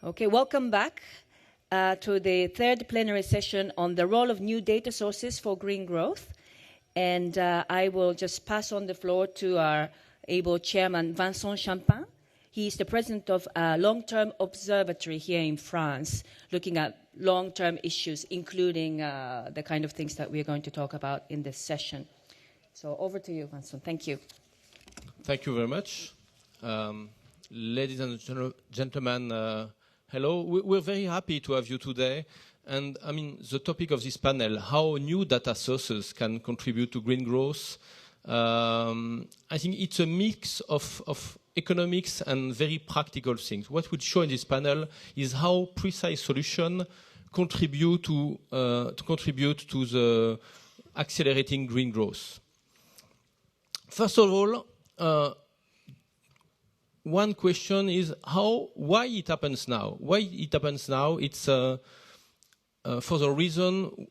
Okay, welcome back to the third plenary session on the role of new data sources for green growth. And I will just pass on the floor to our able chairman, Vincent Champin. He is the president of a long-term observatory here in France, looking at long-term issues, including the kind of things that we're going to talk about in this session. So over to you, Vincent. Thank you. Thank you very much. Ladies and gentlemen, hello. We're very happy to have you today. And I mean, the topic of this panel, how new data sources can contribute to green growth. I think it's a mix of economics and very practical things. What we'll show in this panel is how precise solutions contribute to the accelerating green growth. First of all, one question is why it happens now? Why it happens now? It's for the reason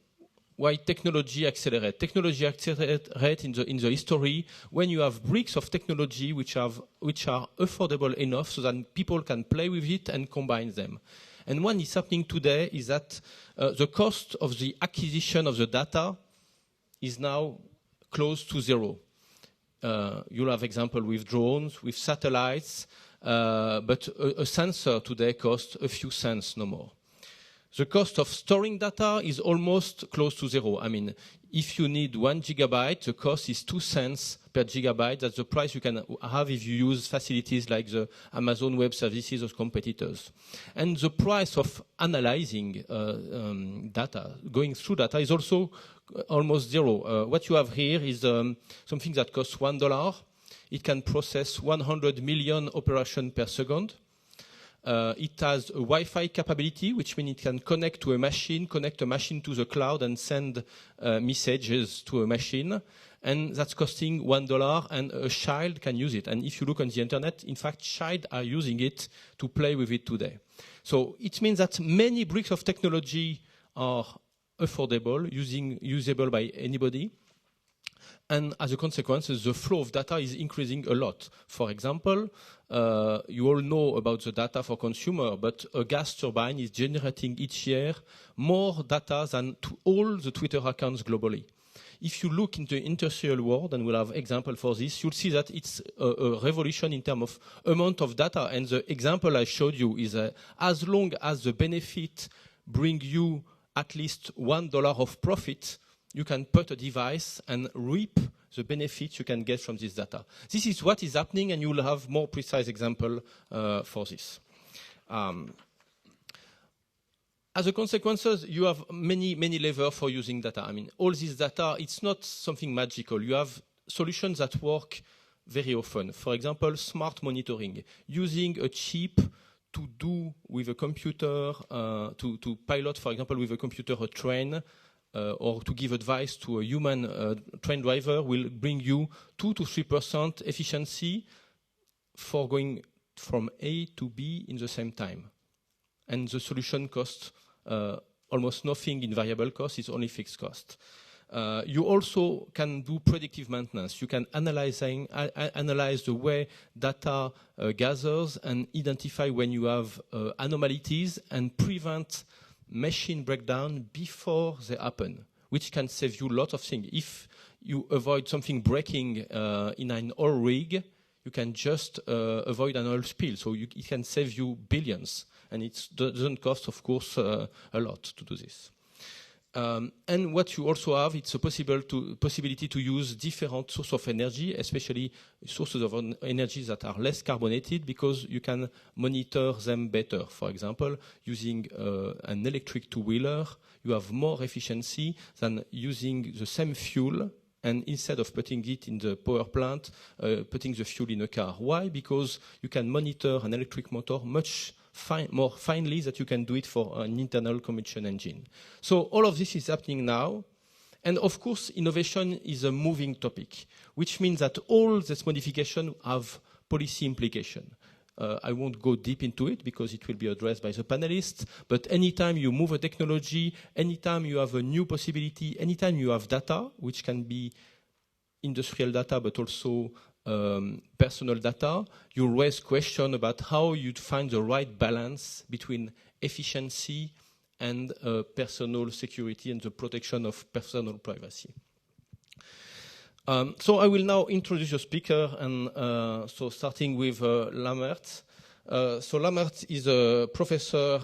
why technology accelerates. Technology accelerates in the history when you have bricks of technology which are affordable enough so that people can play with it and combine them. And what is happening today is that the cost of the acquisition of the data is now close to zero. You'll have example with drones, with satellites, but a sensor today costs a few cents, no more. The cost of storing data is almost close to zero. I mean, if you need 1 gigabyte, the cost is 2 cents per gigabyte. That's the price you can have if you use facilities like the Amazon Web Services or competitors. And the price of analyzing data, going through data, is also almost zero. What you have here is something that costs $1. It can process 100 million operations per second. It has a Wi-Fi capability, which means it can connect a machine to the cloud and send messages to a machine. And that's costing $1, and a child can use it. And if you look on the internet, in fact, children are using it to play with it today. So it means that many bricks of technology are affordable, usable by anybody. And as a consequence, the flow of data is increasing a lot. For example, you all know about the data for consumer, but a gas turbine is generating each year more data than all the Twitter accounts globally. If you look into the industrial world, and we'll have example for this, you'll see that it's a revolution in terms of amount of data. And the example I showed you is as long as the benefit bring you at least $1 of profit, you can put a device and reap the benefits you can get from this data. This is what is happening, and you will have more precise example for this. As a consequence, you have many levels for using data. I mean, all this data, it's not something magical. You have solutions that work very often. For example, smart monitoring, using a chip to do with a computer, to pilot, for example, with a computer a train, or to give advice to a human train driver will bring you 2 to 3% efficiency for going from A to B in the same time. And the solution costs almost nothing in variable cost, it's only fixed cost. You also can do predictive maintenance. You can analyze the way data gathers and identify when you have anomalies and prevent machine breakdown before they happen, which can save you a lot of things. If you avoid something breaking in an oil rig, you can just avoid an oil spill. So it can save you billions. And it doesn't cost, of course, a lot to do this. And what you also have, it's a possibility to use different sources of energy, especially sources of energy that are less carbonated, because you can monitor them better. For example, using an electric two-wheeler, you have more efficiency than using the same fuel, and instead of putting it in the power plant, putting the fuel in a car. Why? Because you can monitor an electric motor much more finely than you can do it for an internal combustion engine. So all of this is happening now. And of course, innovation is a moving topic, which means that all this modification have policy implication. I won't go deep into it because it will be addressed by the panelists, but anytime you move a technology, anytime you have a new possibility, anytime you have data, which can be industrial data, but also personal data, you raise question about how you'd find the right balance between efficiency and personal security and the protection of personal privacy. So I will now introduce your speaker, and so starting with Lammert. So Lammert is a professor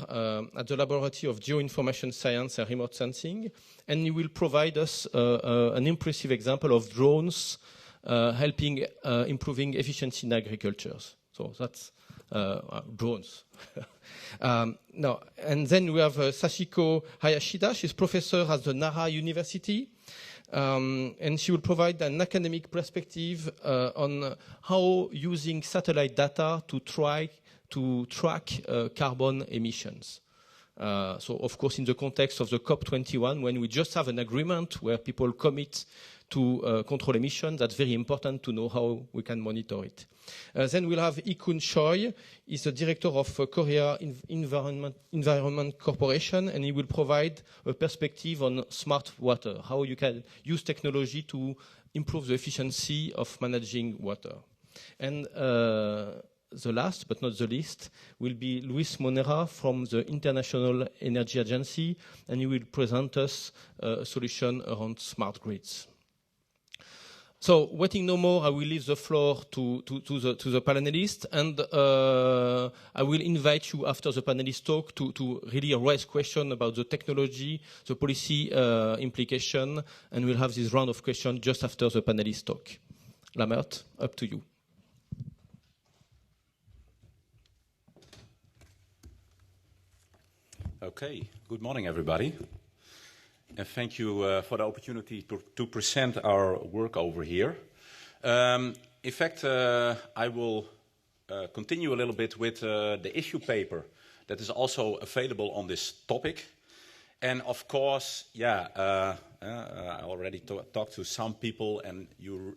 at the Laboratory of Geoinformation Science and Remote Sensing, and he will provide us an impressive example of drones helping improving efficiency in agriculture. So that's drones. No, and then we have Sachiko Hayashida. She's professor at the Nara University. And she will provide an academic perspective on how using satellite data to track carbon emissions. So, of course, in the context of the COP21, when we just have an agreement where people commit to control emissions, that's very important to know how we can monitor it. Then we'll have Ikun Choi. He's the director of Korea Environment Corporation, and he will provide a perspective on smart water, how you can use technology to improve the efficiency of managing water. And the last, but not the least, will be Luis Monera from the International Energy Agency, and he will present us a solution around smart grids. So, waiting no more, I will leave the floor to the panelists, and I will invite you after the panelists talk to really raise questions about the technology, the policy implication, and we'll have this round of questions just after the panelists talk. Lammert, up to you. Okay, good morning, everybody. And thank you for the opportunity to present our work over here. In fact, I will continue a little bit with the issue paper that is also available on this topic. And of course, I already talked to some people, and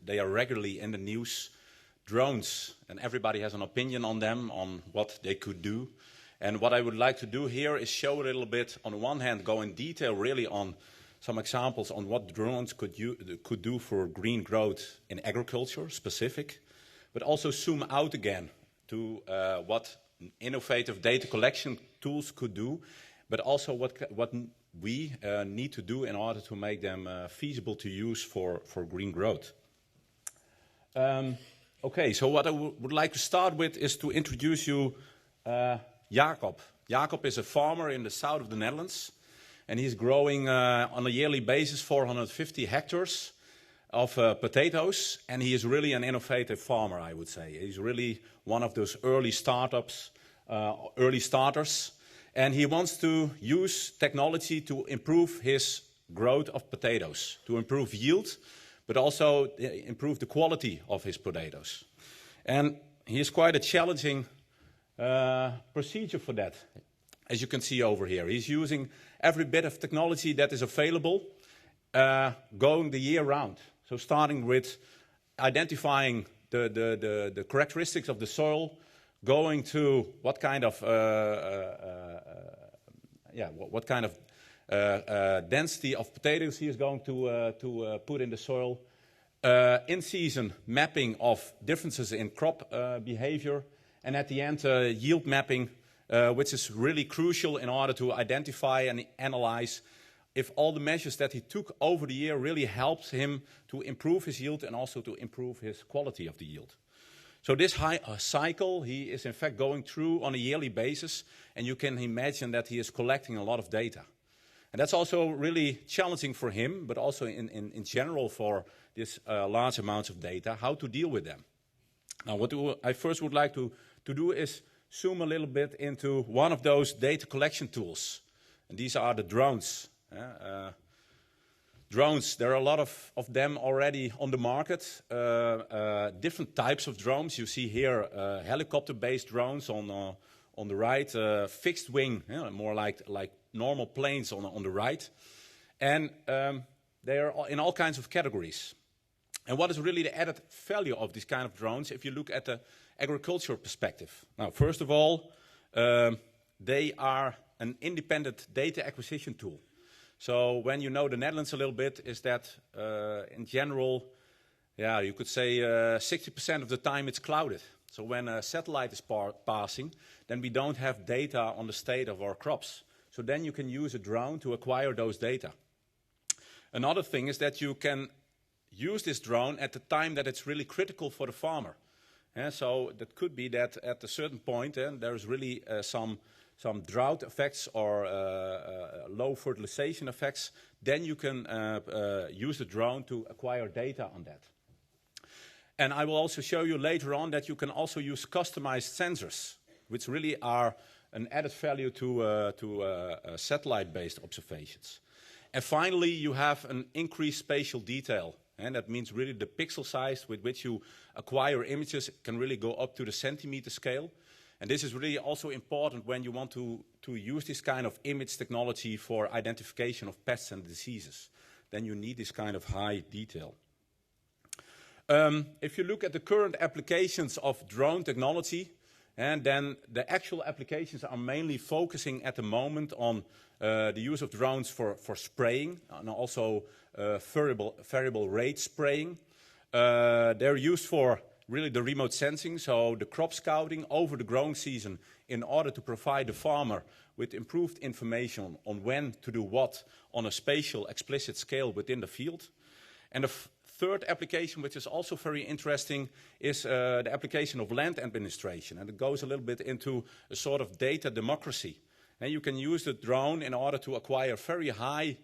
they are regularly in the news. Drones, and everybody has an opinion on them, on what they could do. And what I would like to do here is show a little bit, on the one hand, go in detail really on some examples on what drones could do for green growth in agriculture specific, but also zoom out again to what innovative data collection tools could do, but also what we need to do in order to make them feasible to use for green growth. Okay, so what I would like to start with is to introduce you Yaap. Yaap is a farmer in the south of the Netherlands, and he's growing on a yearly basis 450 hectares of potatoes, and he is really an innovative farmer, I would say. He's really one of those early starters, and he wants to use technology to improve his growth of potatoes, to improve yield, but also improve the quality of his potatoes. And he is quite a challenging procedure for that, as you can see over here. He's using every bit of technology that is available, going the year round. So starting with identifying the characteristics of the soil, going to what kind of density of potatoes he is going to put in the soil, in-season mapping of differences in crop behavior, and at the end, yield mapping, which is really crucial in order to identify and analyze if all the measures that he took over the year really helped him to improve his yield and also to improve his quality of the yield. So this cycle he is in fact going through on a yearly basis, and you can imagine that he is collecting a lot of data. And that's also really challenging for him, but also in general for this large amounts of data, how to deal with them. Now, what I first would like to do is zoom a little bit into one of those data collection tools. And these are the drones. Drones, there are a lot of them already on the market. Different types of drones. You see here helicopter-based drones on the right, fixed wing, more like normal planes on the right. And they are in all kinds of categories. And what is really the added value of these kind of drones if you look at the agricultural perspective? Now, first of all, they are an independent data acquisition tool. So when you know the Netherlands a little bit, is that in general, yeah, you could say 60% of the time it's clouded. So when a satellite is passing, then we don't have data on the state of our crops. So then you can use a drone to acquire those data. Another thing is that you can use this drone at the time that it's really critical for the farmer. So that could be that at a certain point there's really some drought effects or low fertilization effects. Then you can use the drone to acquire data on that. And I will also show you later on that you can also use customized sensors, which really are an added value to satellite-based observations. And finally, you have an increased spatial detail. And that means really the pixel size with which you acquire images can really go up to the centimeter scale. And this is really also important when you want to use this kind of image technology for identification of pests and diseases. Then you need this kind of high detail. If you look at the current applications of drone technology, and then the actual applications are mainly focusing at the moment on the use of drones for spraying and also variable rate spraying. They're used for really the remote sensing, so the crop scouting over the growing season in order to provide the farmer with improved information on when to do what on a spatial explicit scale within the field. And the third application, which is also very interesting, is the application of land administration. And it goes a little bit into a sort of data democracy. And you can use the drone in order to acquire very high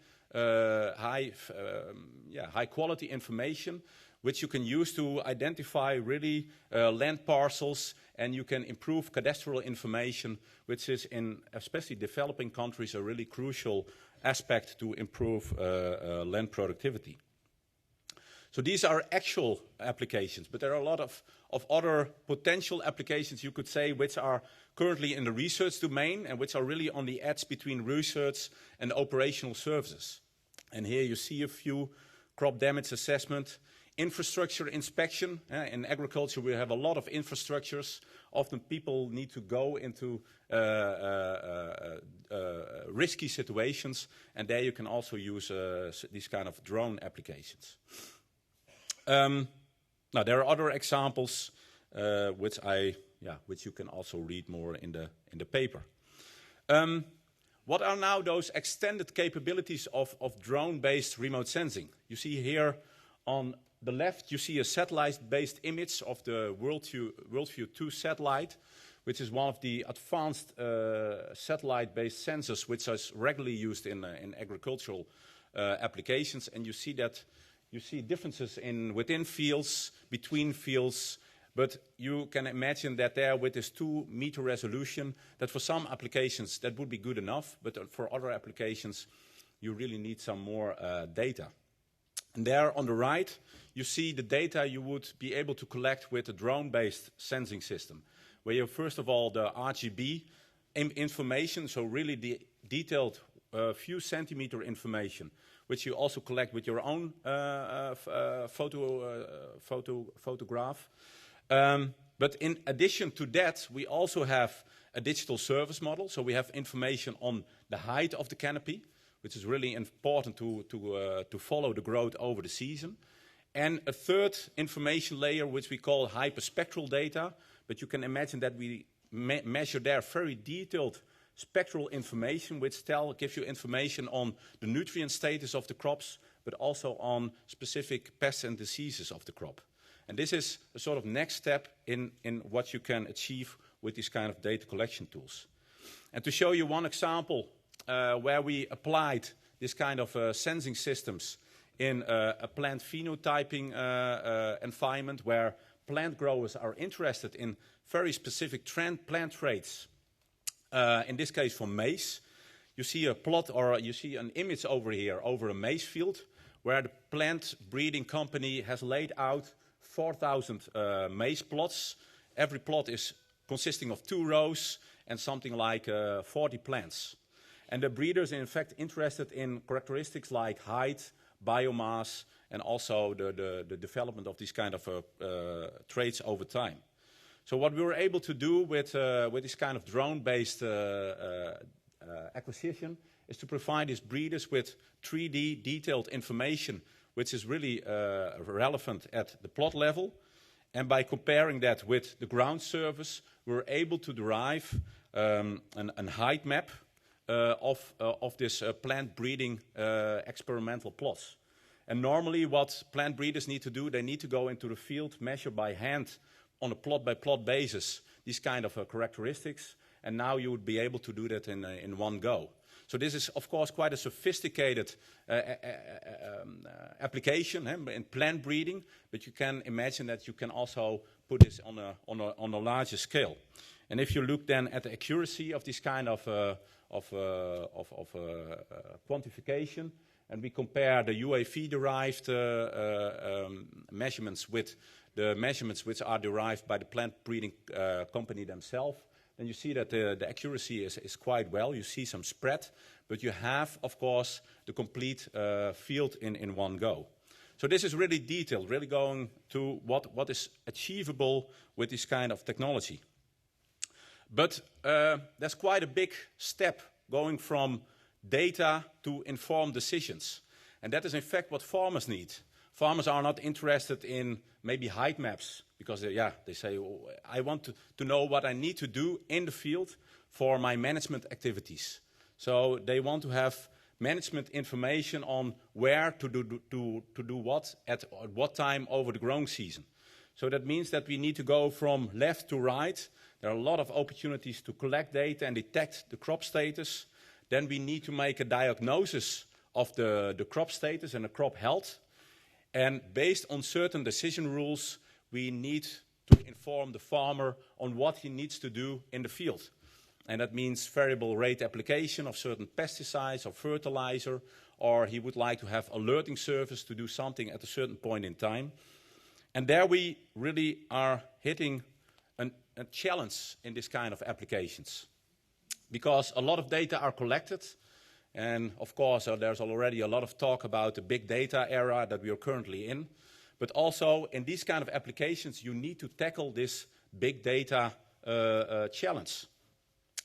quality information, which you can use to identify really land parcels, and you can improve cadastral information, which is in especially developing countries a really crucial aspect to improve land productivity. So these are actual applications, but there are a lot of other potential applications, you could say, which are currently in the research domain and which are really on the edge between research and operational services. And here you see a few: crop damage assessment, infrastructure inspection. In agriculture we have a lot of infrastructures. Often people need to go into risky situations, and there you can also use these kind of drone applications. Now there are other examples which you can also read more in the paper. What are now those extended capabilities of drone-based remote sensing? You see here on the left, you see a satellite-based image of the WorldView 2 satellite, which is one of the advanced satellite-based sensors which is regularly used in agricultural applications. And you see that you see differences within fields, between fields, but you can imagine that there with this 2-meter resolution, that for some applications that would be good enough, but for other applications you really need some more data. And there on the right, you see the data you would be able to collect with a drone-based sensing system, where you have first of all the RGB information, so really the detailed few centimeter information, which you also collect with your own photograph. But in addition to that, we also have a digital service model. So we have information on the height of the canopy, which is really important to follow the growth over the season. And a third information layer, which we call hyperspectral data. But you can imagine that we measure there very detailed spectral information, which gives you information on the nutrient status of the crops, but also on specific pests and diseases of the crop. And this is a sort of next step in what you can achieve with these kind of data collection tools. And to show you one example where we applied this kind of sensing systems in a plant phenotyping environment, where plant growers are interested in very specific plant traits. In this case for maize, you see a plot, or you see an image over here over a maize field, where the plant breeding company has laid out 4,000 maize plots. Every plot is consisting of 2 rows and something like 40 plants. And the breeders are in fact interested in characteristics like height, biomass, and also the development of these kind of traits over time. So what we were able to do with this kind of drone-based acquisition is to provide these breeders with 3D detailed information which is really relevant at the plot level. And by comparing that with the ground surface, we're able to derive an height map of this plant breeding experimental plots. And normally what plant breeders need to do, they need to go into the field, measure by hand on a plot-by-plot basis these kind of characteristics, and now you would be able to do that in one go. So this is, of course, quite a sophisticated application in plant breeding, but you can imagine that you can also put this on a larger scale. And if you look then at the accuracy of this kind of quantification, and we compare the UAV-derived measurements with the measurements which are derived by the plant breeding company themselves, then you see that the accuracy is quite well. You see some spread, but you have, of course, the complete field in one go. So this is really detailed, really going to what is achievable with this kind of technology. But there's quite a big step going from data to informed decisions. And that is, in fact, what farmers need. Farmers are not interested in maybe height maps, because they say, oh, I want to know what I need to do in the field for my management activities. So they want to have management information on where to do what at what time over the growing season. So that means that we need to go from left to right. There are a lot of opportunities to collect data and detect the crop status. Then we need to make a diagnosis of the crop status and the crop health. And based on certain decision rules, we need to inform the farmer on what he needs to do in the field. And that means variable rate application of certain pesticides or fertilizer, or he would like to have alerting service to do something at a certain point in time. And there we really are hitting a challenge in this kind of applications. Because a lot of data are collected, and of course there's already a lot of talk about the big data era that we are currently in. But also in these kind of applications you need to tackle this big data challenge.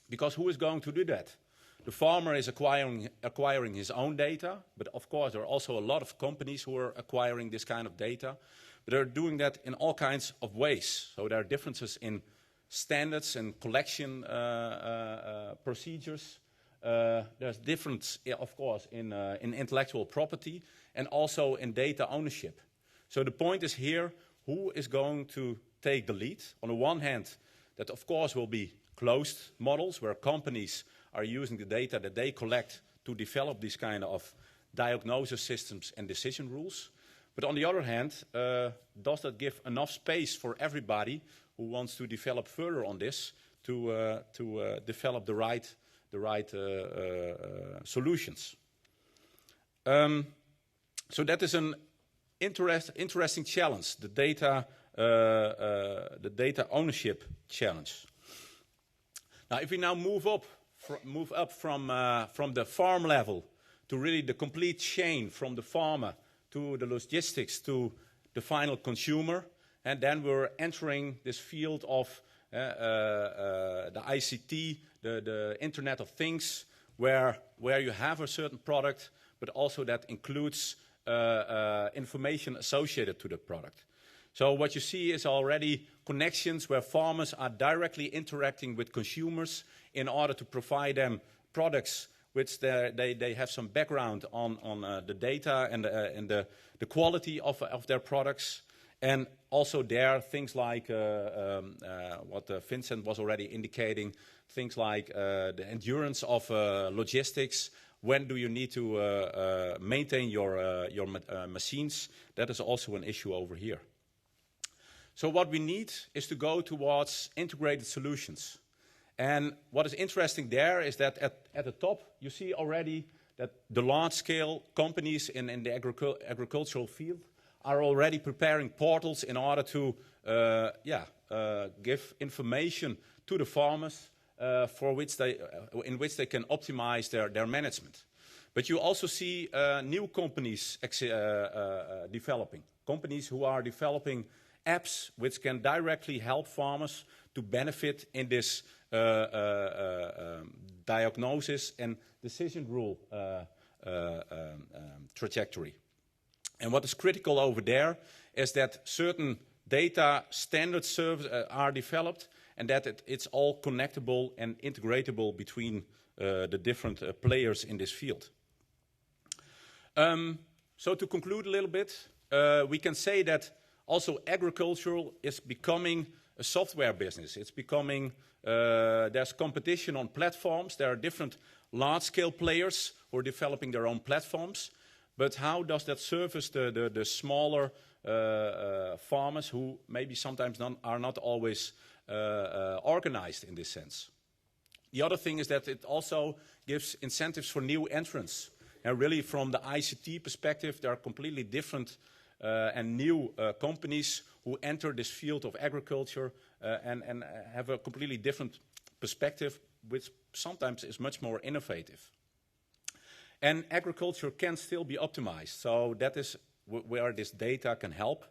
Because who is going to do that? The farmer is acquiring his own data, but of course there are also a lot of companies who are acquiring this kind of data. But they're doing that in all kinds of ways. So there are differences in standards and collection procedures. There's difference, of course, in intellectual property and also in data ownership. So the point is here, who is going to take the lead? On the one hand, that of course will be closed models where companies are using the data that they collect to develop these kind of diagnosis systems and decision rules. But on the other hand, does that give enough space for everybody who wants to develop further on this to develop the right solutions? So that is an interesting challenge, the data ownership challenge. Now, if we now move up from the farm level to really the complete chain, from the farmer to the logistics to the final consumer, and then we're entering this field of the ICT, the Internet of Things, where you have a certain product, but also that includes information associated to the product. So what you see is already connections where farmers are directly interacting with consumers in order to provide them products which they have some background on the data and the quality of their products. And also there, things like what Vincent was already indicating, things like the endurance of logistics. When do you need to maintain your machines? That is also an issue over here. So what we need is to go towards integrated solutions. And what is interesting there is that at the top, you see already that the large-scale companies in the agricultural field are already preparing portals in order to give information to the farmers in which they can optimize their management. But you also see new companies developing, companies who are developing apps which can directly help farmers to benefit in this diagnosis and decision rule trajectory. And what is critical over there is that certain data standard services are developed, and that it's all connectable and integratable between the different players in this field. So to conclude a little bit, we can say that also agricultural is becoming a software business. It's becoming, there's competition on platforms. There are different large-scale players who are developing their own platforms. But how does that service the smaller farmers who maybe sometimes are not always organized in this sense? The other thing is that it also gives incentives for new entrants. And really from the ICT perspective, there are completely different and new companies who enter this field of agriculture and have a completely different perspective, which sometimes is much more innovative. And agriculture can still be optimized, so that is where this data can help.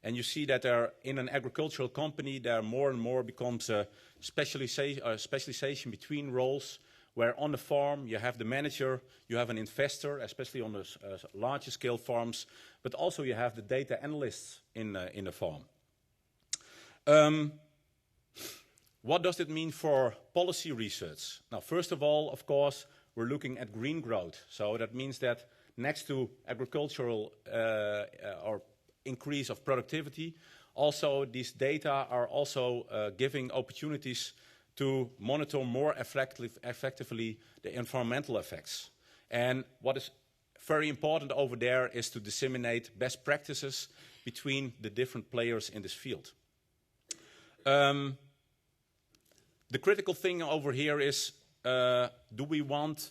And you see that there, in an agricultural company, there more and more becomes a specialization between roles, where on the farm you have the manager, you have an investor, especially on the larger scale farms, but also you have the data analysts in the farm. What does it mean for policy research? Now, first of all, of course, we're looking at green growth. So that means that next to agricultural or increase of productivity, also these data are also giving opportunities to monitor more effectively the environmental effects. And what is very important over there is to disseminate best practices between the different players in this field. The critical thing over here is, do we want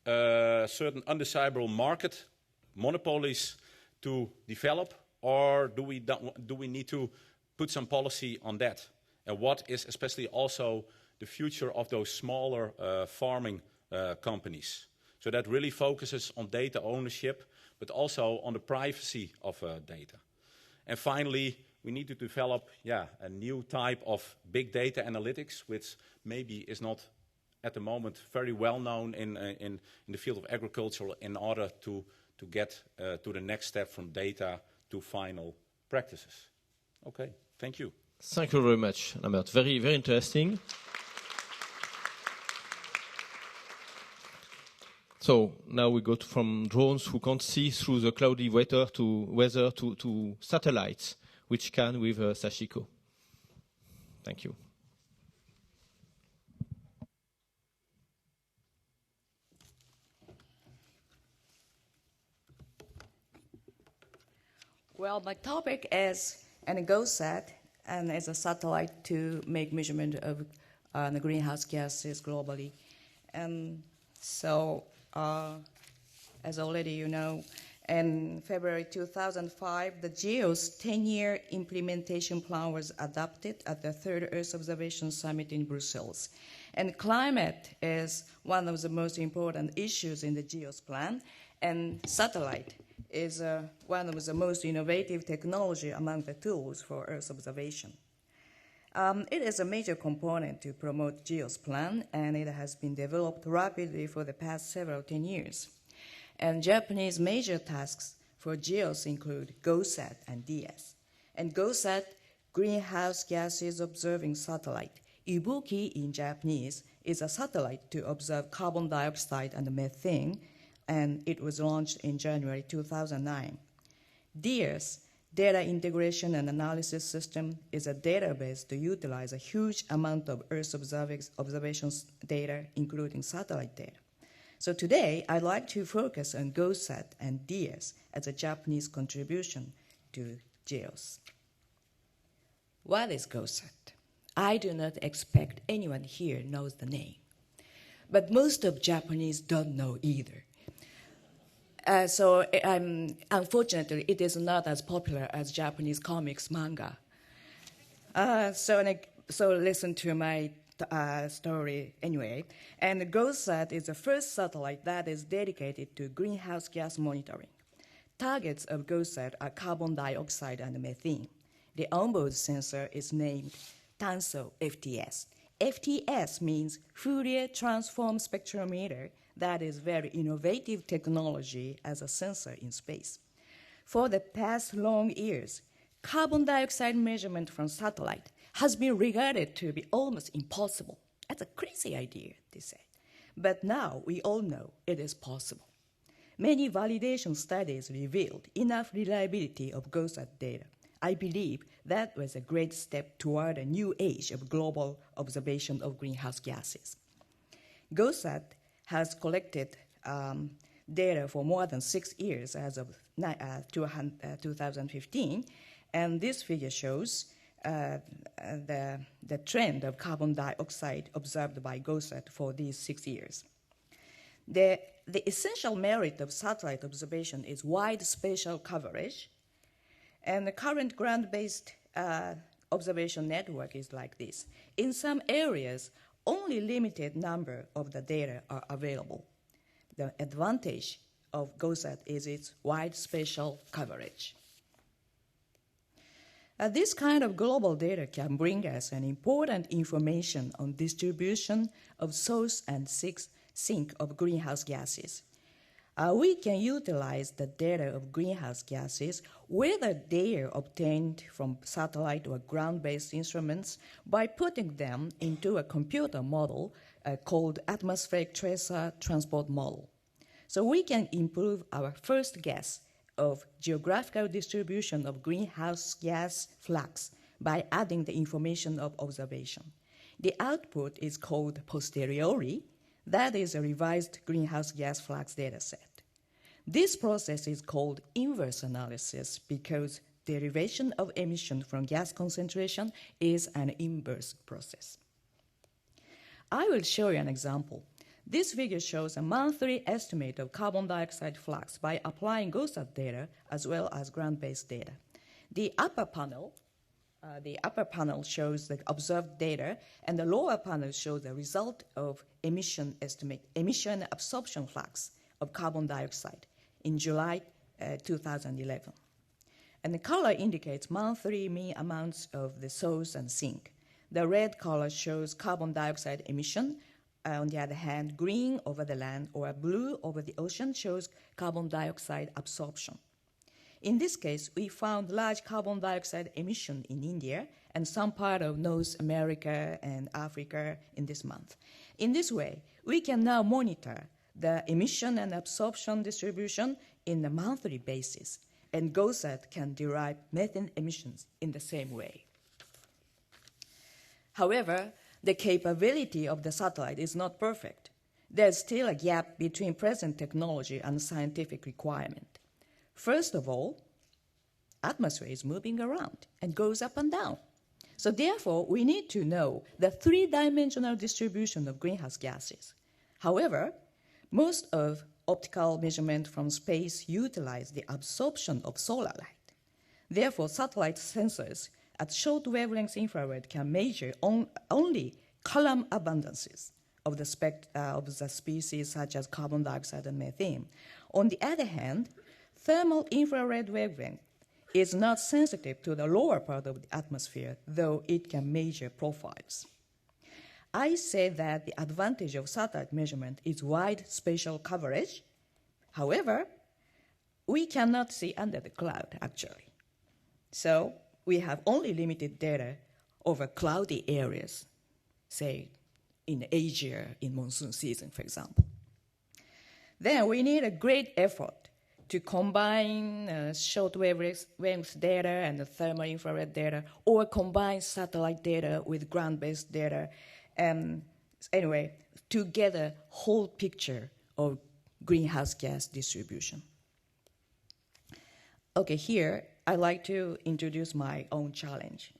certain undesirable market monopolies to develop, or do we need to put some policy on that? And what is especially also the future of those smaller farming companies? So that really focuses on data ownership, but also on the privacy of data. And finally, we need to develop a new type of big data analytics, which maybe is not at the moment very well known in the field of agriculture, in order to get to the next step from data to final practices. Okay, thank you. Thank you very much, Lambert. Very, very interesting. So now we go from drones who can't see through the cloudy weather to satellites, which can with Sashiko. Thank you. Well, my topic is an GOSAT, and it's a satellite to make measurement of the greenhouse gases globally. And so, as already you know, in February 2005, the GEO's 10-year implementation plan was adopted at the Third Earth Observation Summit in Brussels. And climate is one of the most important issues in the GEO's plan, and satellite is one of the most innovative technology among the tools for Earth observation. It is a major component to promote GEO's plan, and it has been developed rapidly for the past 10 years. And Japanese major tasks for GEOS include GOSAT and DS. And GOSAT, Greenhouse Gases Observing Satellite. Ibuki in Japanese is a satellite to observe carbon dioxide and methane, and it was launched in January 2009. DS, Data Integration and Analysis System, is a database to utilize a huge amount of Earth observations data, including satellite data. So today, I'd like to focus on GOSAT and DS as a Japanese contribution to GEOS. What is GOSAT? I do not expect anyone here knows the name, but most of Japanese don't know either. Unfortunately, it is not as popular as Japanese comics manga. So listen to my story anyway. And the GOSAT is the first satellite that is dedicated to greenhouse gas monitoring. Targets of GOSAT are carbon dioxide and methane. The onboard sensor is named Tanso FTS. FTS means Fourier Transform Spectrometer. That is very innovative technology as a sensor in space. For the past long years, carbon dioxide measurement from satellite has been regarded to be almost impossible. That's a crazy idea, they say. But now we all know it is possible. Many validation studies revealed enough reliability of GOSAT data. I believe that was a great step toward a new age of global observation of greenhouse gases. GOSAT has collected data for more than 6 years as of 2015, and this figure shows the trend of carbon dioxide observed by GOSAT for these 6 years. The essential merit of satellite observation is wide spatial coverage, and the current ground-based observation network is like this. In some areas, only limited number of the data are available. The advantage of GOSAT is its wide spatial coverage. This kind of global data can bring us an important information on distribution of source and sink of greenhouse gases. We can utilize the data of greenhouse gases, whether they are obtained from satellite or ground-based instruments, by putting them into a computer model called atmospheric tracer transport model. So we can improve our first guess of geographical distribution of greenhouse gas flux by adding the information of observation. The output is called posteriori. That is a revised greenhouse gas flux data set. This process is called inverse analysis because derivation of emission from gas concentration is an inverse process. I will show you an example. This figure shows a monthly estimate of carbon dioxide flux by applying GOSAT data as well as ground-based data. The upper panel shows the observed data, and the lower panel shows the result of emission absorption flux of carbon dioxide in July 2011. And the color indicates monthly mean amounts of the source and sink. The red color shows carbon dioxide emission. On the other hand, green over the land or blue over the ocean shows carbon dioxide absorption. In this case, we found large carbon dioxide emission in India and some part of North America and Africa in this month. In this way, we can now monitor the emission and absorption distribution in a monthly basis, and GOSAT can derive methane emissions in the same way. However, the capability of the satellite is not perfect. There's still a gap between present technology and scientific requirement. First of all, atmosphere is moving around and goes up and down. So therefore, we need to know the three-dimensional distribution of greenhouse gases. However, most of optical measurement from space utilize the absorption of solar light. Therefore, satellite sensors at short wavelength infrared can measure only column abundances of the species such as carbon dioxide and methane. On the other hand, thermal infrared wavelength is not sensitive to the lower part of the atmosphere, though it can measure profiles. I say that the advantage of satellite measurement is wide spatial coverage. However, we cannot see under the cloud, actually. So we have only limited data over cloudy areas, say in Asia in monsoon season, for example. Then we need a great effort to combine short wavelength data and the thermal infrared data, or combine satellite data with ground-based data, and anyway, to get a whole picture of greenhouse gas distribution. Okay, here I'd like to introduce my own challenge.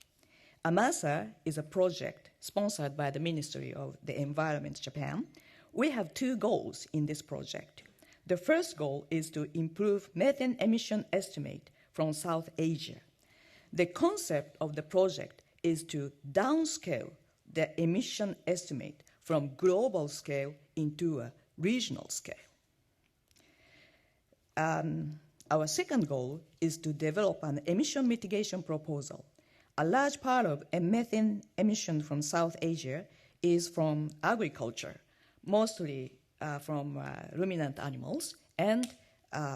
MASSA is a project sponsored by the Ministry of the Environment, Japan. We have two goals in this project. The first goal is to improve methane emission estimate from South Asia. The concept of the project is to downscale the emission estimate from global scale into a regional scale. Our second goal is to develop an emission mitigation proposal. A large part of methane emission from South Asia is from agriculture, mostly from ruminant animals, and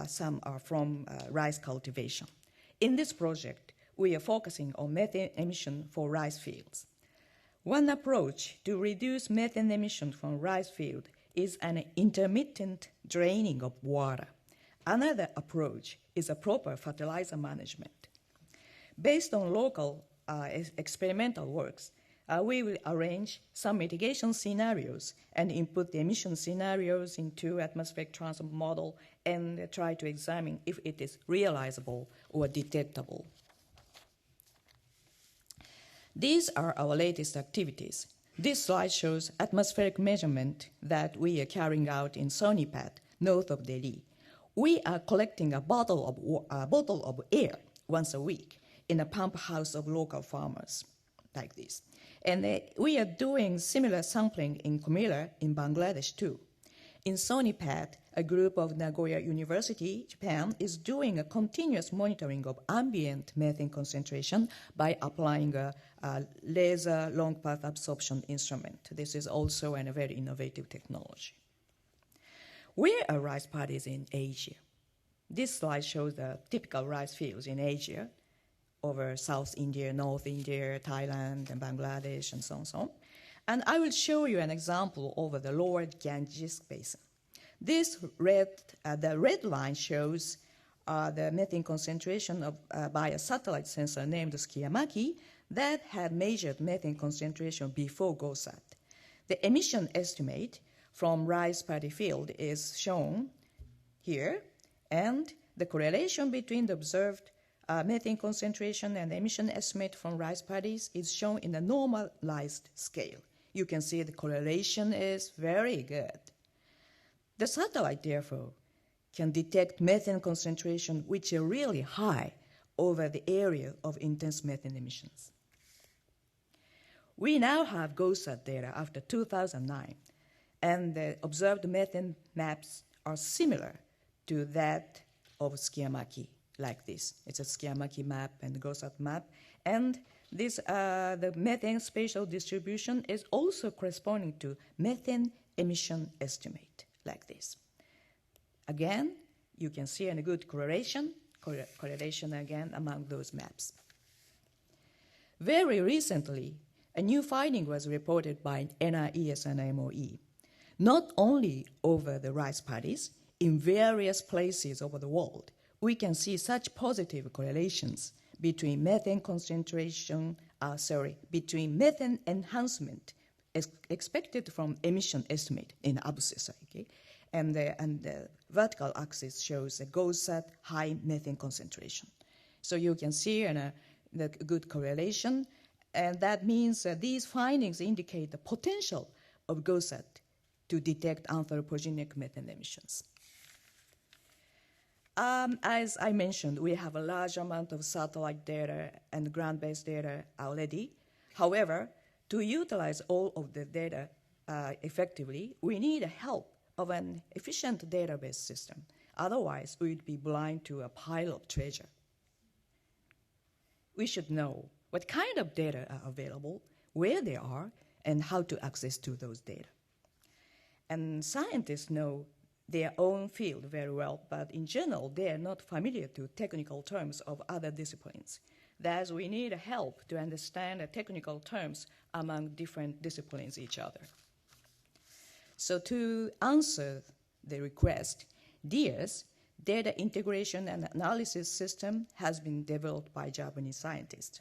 some are from rice cultivation. In this project, we are focusing on methane emission for rice fields. One approach to reduce methane emission from rice field is an intermittent draining of water. Another approach is a proper fertilizer management. Based on local experimental works, we will arrange some mitigation scenarios and input the emission scenarios into atmospheric transport model and try to examine if it is realizable or detectable. These are our latest activities. This slide shows atmospheric measurement that we are carrying out in Sonipet, north of Delhi. We are collecting a bottle of air once a week in a pump house of local farmers, like this. And we are doing similar sampling in Kumila in Bangladesh too. In Sonipet, a group of Nagoya University, Japan, is doing a continuous monitoring of ambient methane concentration by applying a laser long-path absorption instrument. This is also a very innovative technology. Where are rice paddies in Asia? This slide shows the typical rice fields in Asia, over South India, North India, Thailand, and Bangladesh, and so on, so on. And I will show you an example over the lower Ganges basin. This the red line shows the methane concentration by a satellite sensor named Skiyamaki that had measured methane concentration before GOSAT. The emission estimate from rice paddy field is shown here, and the correlation between the observed methane concentration and the emission estimate from rice paddies is shown in a normalized scale. You can see the correlation is very good. The satellite, therefore, can detect methane concentration which are really high over the area of intense methane emissions. We now have GOSAT data after 2009, and the observed methane maps are similar to that of Skiyamaki, like this. It's a Skiyamaki map and GOSAT map, and this, the methane spatial distribution is also corresponding to methane emission estimate, like this. Again, you can see a good correlation again among those maps. Very recently, a new finding was reported by NIES and MOE, not only over the rice paddies, in various places over the world. We can see such positive correlations between methane concentration, between methane enhancement expected from emission estimate in abscissa, okay? And the vertical axis shows a GOSAT high methane concentration. So you can see the good correlation, and that means that these findings indicate the potential of GOSAT to detect anthropogenic methane emissions. As I mentioned, we have a large amount of satellite data and ground-based data already. However, to utilize all of the data effectively, we need help of an efficient database system. Otherwise, we'd be blind to a pile of treasure. We should know what kind of data are available, where they are, and how to access to those data. And scientists know their own field very well, but in general, they are not familiar to technical terms of other disciplines. Thus, we need help to understand the technical terms among different disciplines each other. So to answer the request, DIAS, Data Integration and Analysis System, has been developed by Japanese scientists.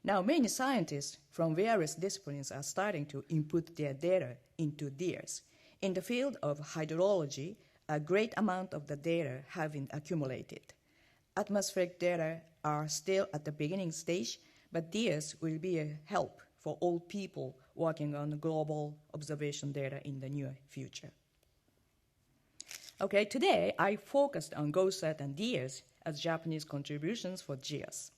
Now, many scientists from various disciplines are starting to input their data into DIAS. In the field of hydrology, a great amount of the data have been accumulated. Atmospheric data are still at the beginning stage, but DIAS will be a help for all people working on global observation data in the near future. Okay, today I focused on GOSAT and DIAS as Japanese contributions for GIAS.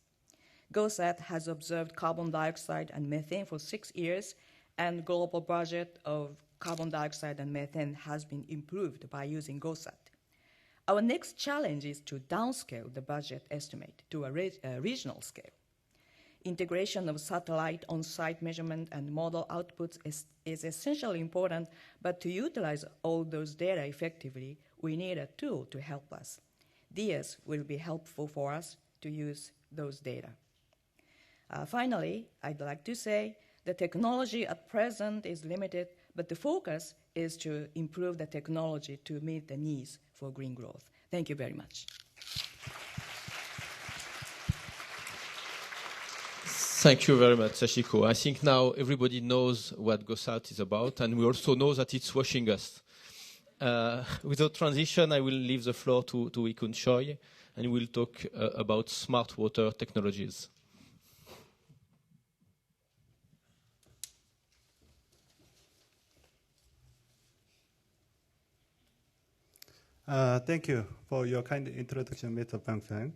GOSAT has observed carbon dioxide and methane for 6 years, and global budget of carbon dioxide and methane has been improved by using GOSAT. Our next challenge is to downscale the budget estimate to a regional scale. Integration of satellite on-site measurement and model outputs is essentially important, but to utilize all those data effectively, we need a tool to help us. DS will be helpful for us to use those data. Finally, I'd like to say the technology at present is limited, but the focus is to improve the technology to meet the needs for green growth. Thank you very much. Thank you very much, Sachiko. I think now everybody knows what GoSouth is about, and we also know that it's washing us. Without transition, I will leave the floor to Ikun Choi, and we'll talk about smart water technologies. Thank you for your kind introduction, Mr. Bang-Sang.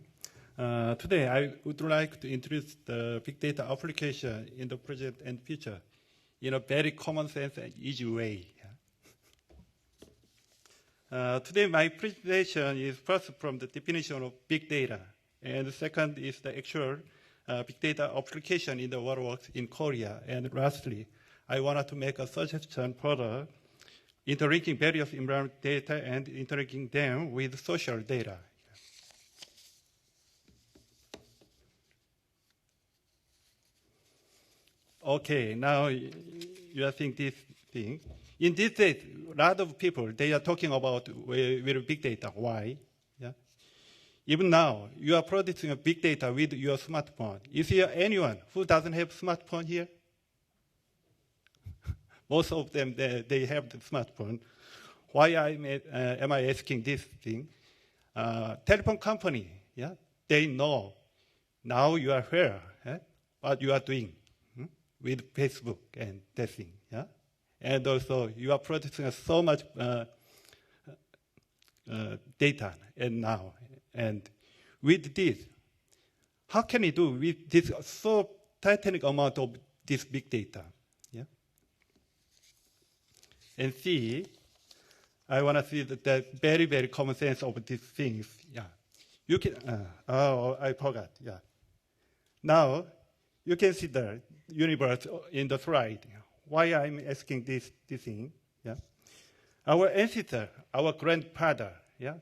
Today, I would like to introduce the big data application in the present and future in a very common sense and easy way. Today, my presentation is first from the definition of big data, and the second is the actual big data application in the waterworks in Korea. And lastly, I wanted to make a suggestion for the interlinking various environmental data and interlinking them with social data. Okay, now you are thinking this thing. In these days, a lot of people, they are talking about very big data. Why? Yeah. Even now, you are producing a big data with your smartphone. Is there anyone who doesn't have smartphone here? Most of them, they have the smartphone. Why am I asking this thing? Telephone company, yeah, they know now you are here, what you are doing with Facebook and that thing, yeah. And also you are producing so much data and now, and with this, how can you do with this so titanic amount of this big data? And see, I want to see that very, very common sense of these things. Yeah, you can. Oh, I forgot. Yeah. Now you can see the universe in the slide. Why I'm asking this thing? Yeah. Our ancestor, our grandfather. Yeah.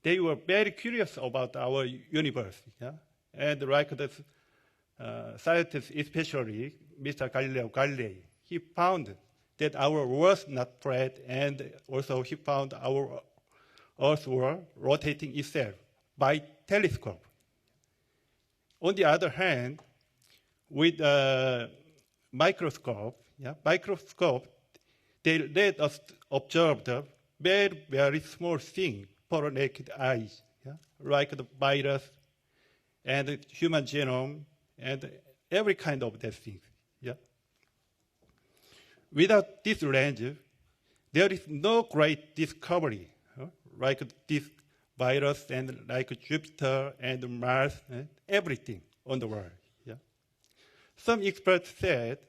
They were very curious about our universe. Yeah. And like the scientists, especially Mr. Galileo Galilei, he found that our world was not flat, and also he found our Earth world rotating itself by telescope. On the other hand, with a microscope, they let us observe the very, very small thing for naked eyes, like the virus and the human genome and every kind of that thing. Yeah. Without this range, there is no great discovery, like this virus and like Jupiter and Mars and everything on the world. Yeah. Some experts said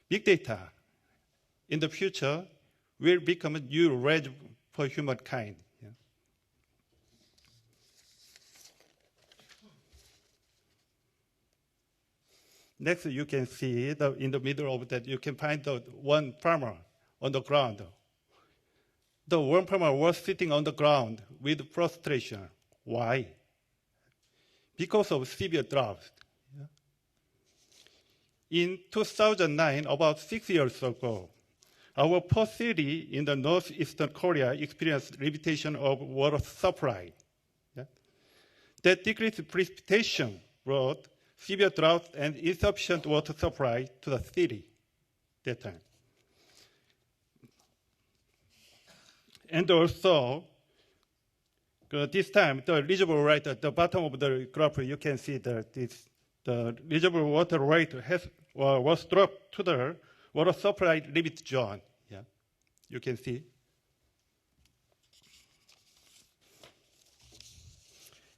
big data in the future will become a new rage for humankind. Yeah. Next, you can see in the middle of that, you can find the one farmer on the ground. The one farmer was sitting on the ground with frustration. Why? Because of severe drought. Yeah. In 2009, about 6 years ago, our poor city in the northeastern Korea experienced limitation of water supply. Yeah. That decreased precipitation brought severe drought and insufficient water supply to the city that time. And also, this time, the reservoir rate at the bottom of the graph, you can see that the reservoir water rate was dropped to the water supply limit zone. Yeah, you can see.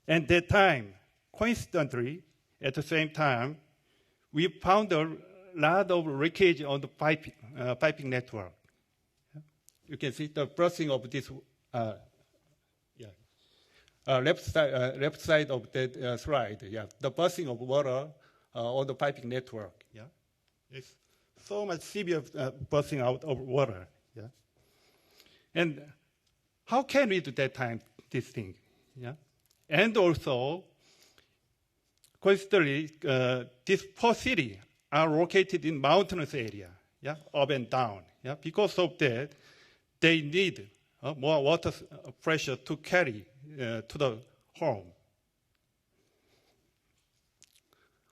And that time, coincidentally, at the same time, we found a lot of leakage on the piping network. You can see the brushing of this left side of that slide. Yeah, the bursting of water on the piping network. Yeah, it's so much severe bursting out of water. Yeah, and how can we do that time, this thing? Yeah? And also, coincidentally, these four cities are located in mountainous area, yeah, up and down. Yeah? Because of that, they need more water pressure to carry to the home.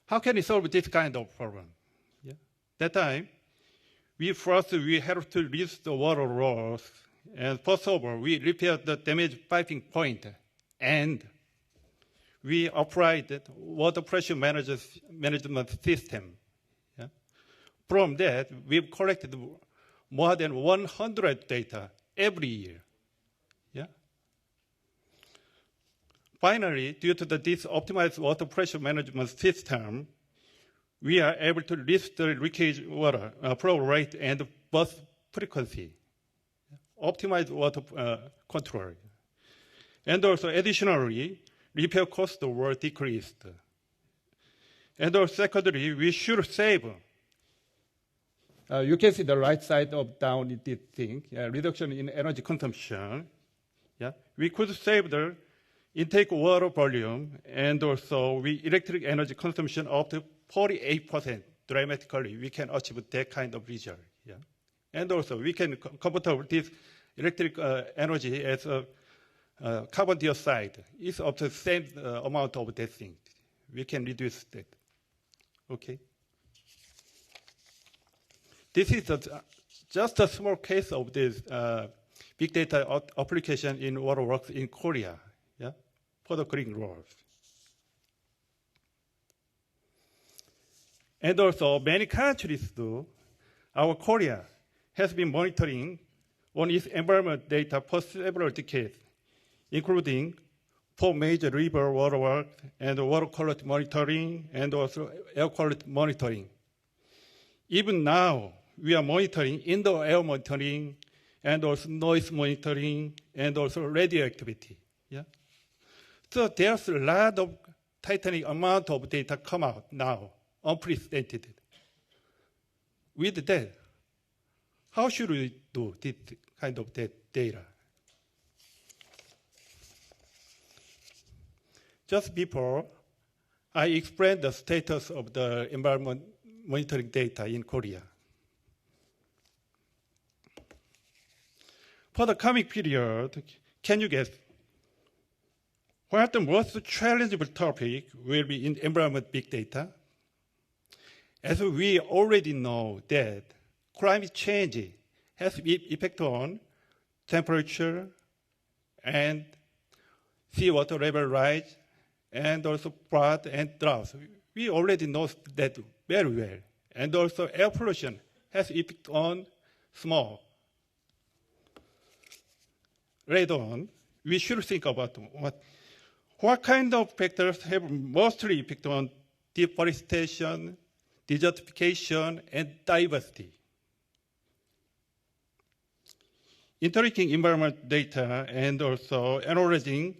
How can we solve this kind of problem? Yeah? That time, we have to reduce the water loss. And first of all, we repaired the damaged piping point, and we applied the water pressure management system. Yeah? From that, we've collected more than 100 data every year. Yeah? Finally, due to this optimized water pressure management system, we are able to reduce the leakage water flow rate and burst frequency. Optimized water control. And also, additionally, repair costs were decreased. And also, secondly, we should save. You can see the right side of down in this thing, reduction in energy consumption. Yeah? We could save the intake water volume, and also electric energy consumption up to 48% dramatically. We can achieve that kind of result. Yeah? And also, we can convert this electric energy as a carbon dioxide. It's of the same amount of that thing. We can reduce that. Okay. This is just a small case of this big data application in waterworks in Korea, yeah, for the green growth. And also, many countries do. Our Korea has been monitoring on its environment data for several decades, including 4 major river waterworks and water quality monitoring, and also air quality monitoring. Even now, we are monitoring indoor air monitoring, and also noise monitoring, and also radioactivity. Yeah? So there's a lot of titanic amount of data come out now, unprecedented. With that, how should we do this kind of data? Just before, I explained the status of the environment monitoring data in Korea. For the coming period, can you guess what the most challengeable topic will be in environment big data? As we already know that climate change has effect on temperature and seawater level rise, and also flood and drought. We already know that very well. And also air pollution has effect on smog. Later on, we should think about what kind of factors have mostly effect on deforestation, desertification, and diversity. Interlinking environment data and also analyzing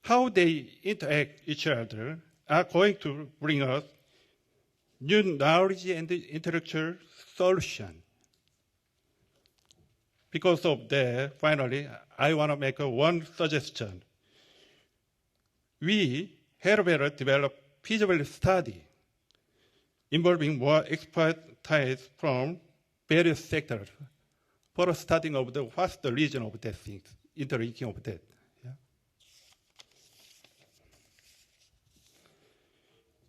how they interact each other are going to bring us new knowledge and intellectual solution. Because of that, finally, I want to make one suggestion. We had better develop feasibility study involving more expertise from various sectors for the studying of what's the region of that thing, interlinking of that. Yeah?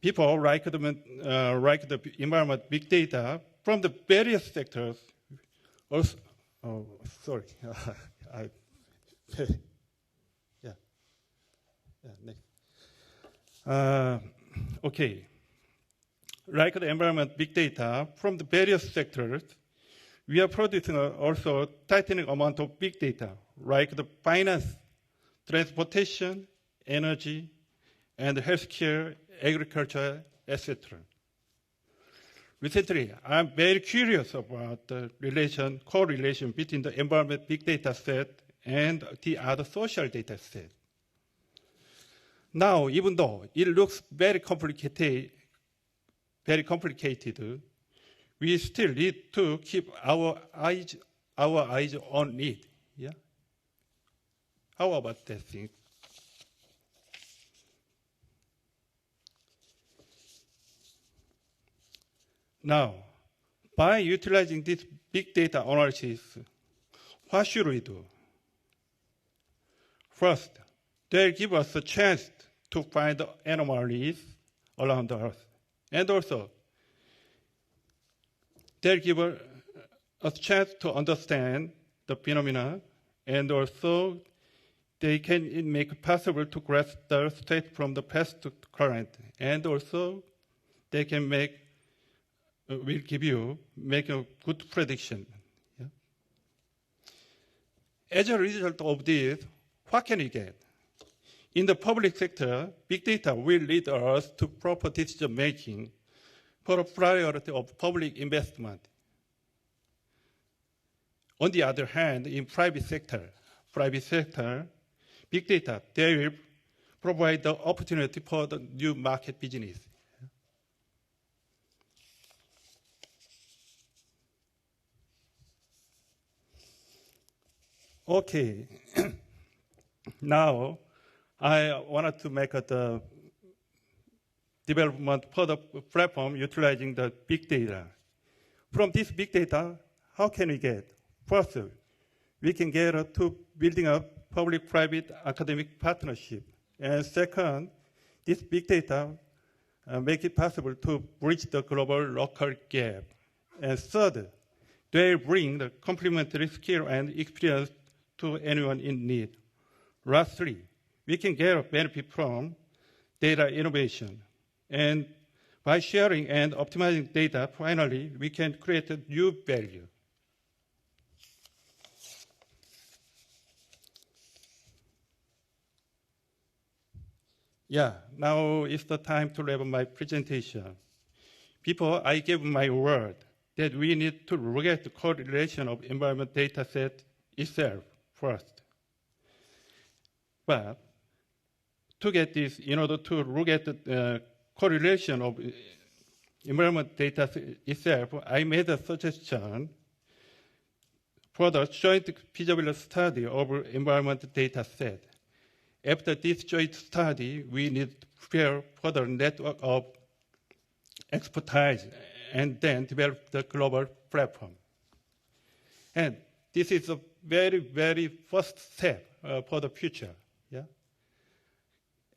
People like the environment big data from the various sectors. Also, oh, sorry. Next. Okay. Like the environment big data from the various sectors, we are producing also titanic amount of big data, like the finance, transportation, energy, and healthcare, agriculture, etc. Recently, I'm very curious about the correlation between the environment big data set and the other social data set. Now, even though it looks very complicated, we still need to keep our eyes on it. Yeah? How about that thing? Now, by utilizing this big data analysis, what should we do? First, they'll give us a chance to find anomalies around the Earth. And also, they'll give us a chance to understand the phenomena, and also they can make it possible to grasp the state from the past to current. And also, they can make a good prediction. Yeah? As a result of this, what can we get? In the public sector, big data will lead us to proper decision making for a priority of public investment. On the other hand, in private sector, big data, they will provide the opportunity for the new market business. Okay, now I wanted to make the development for the platform utilizing the big data. From this big data, how can we get? First, we can get to building up public-private academic partnership. And second, this big data make it possible to bridge the global-local gap. And third, they bring the complementary skill and experience to anyone in need. Lastly, we can get a benefit from data innovation. And by sharing and optimizing data, finally, we can create a new value. Yeah, now is the time to wrap up my presentation. Before I give my word that we need to look at the correlation of environment data set itself first. But to get this, in order to look at the correlation of environment data itself, I made a suggestion for the joint feasibility study of environment data set. After this joint study, we need to prepare further network of expertise and then develop the global platform. And this is a very, very first step for the future. Yeah?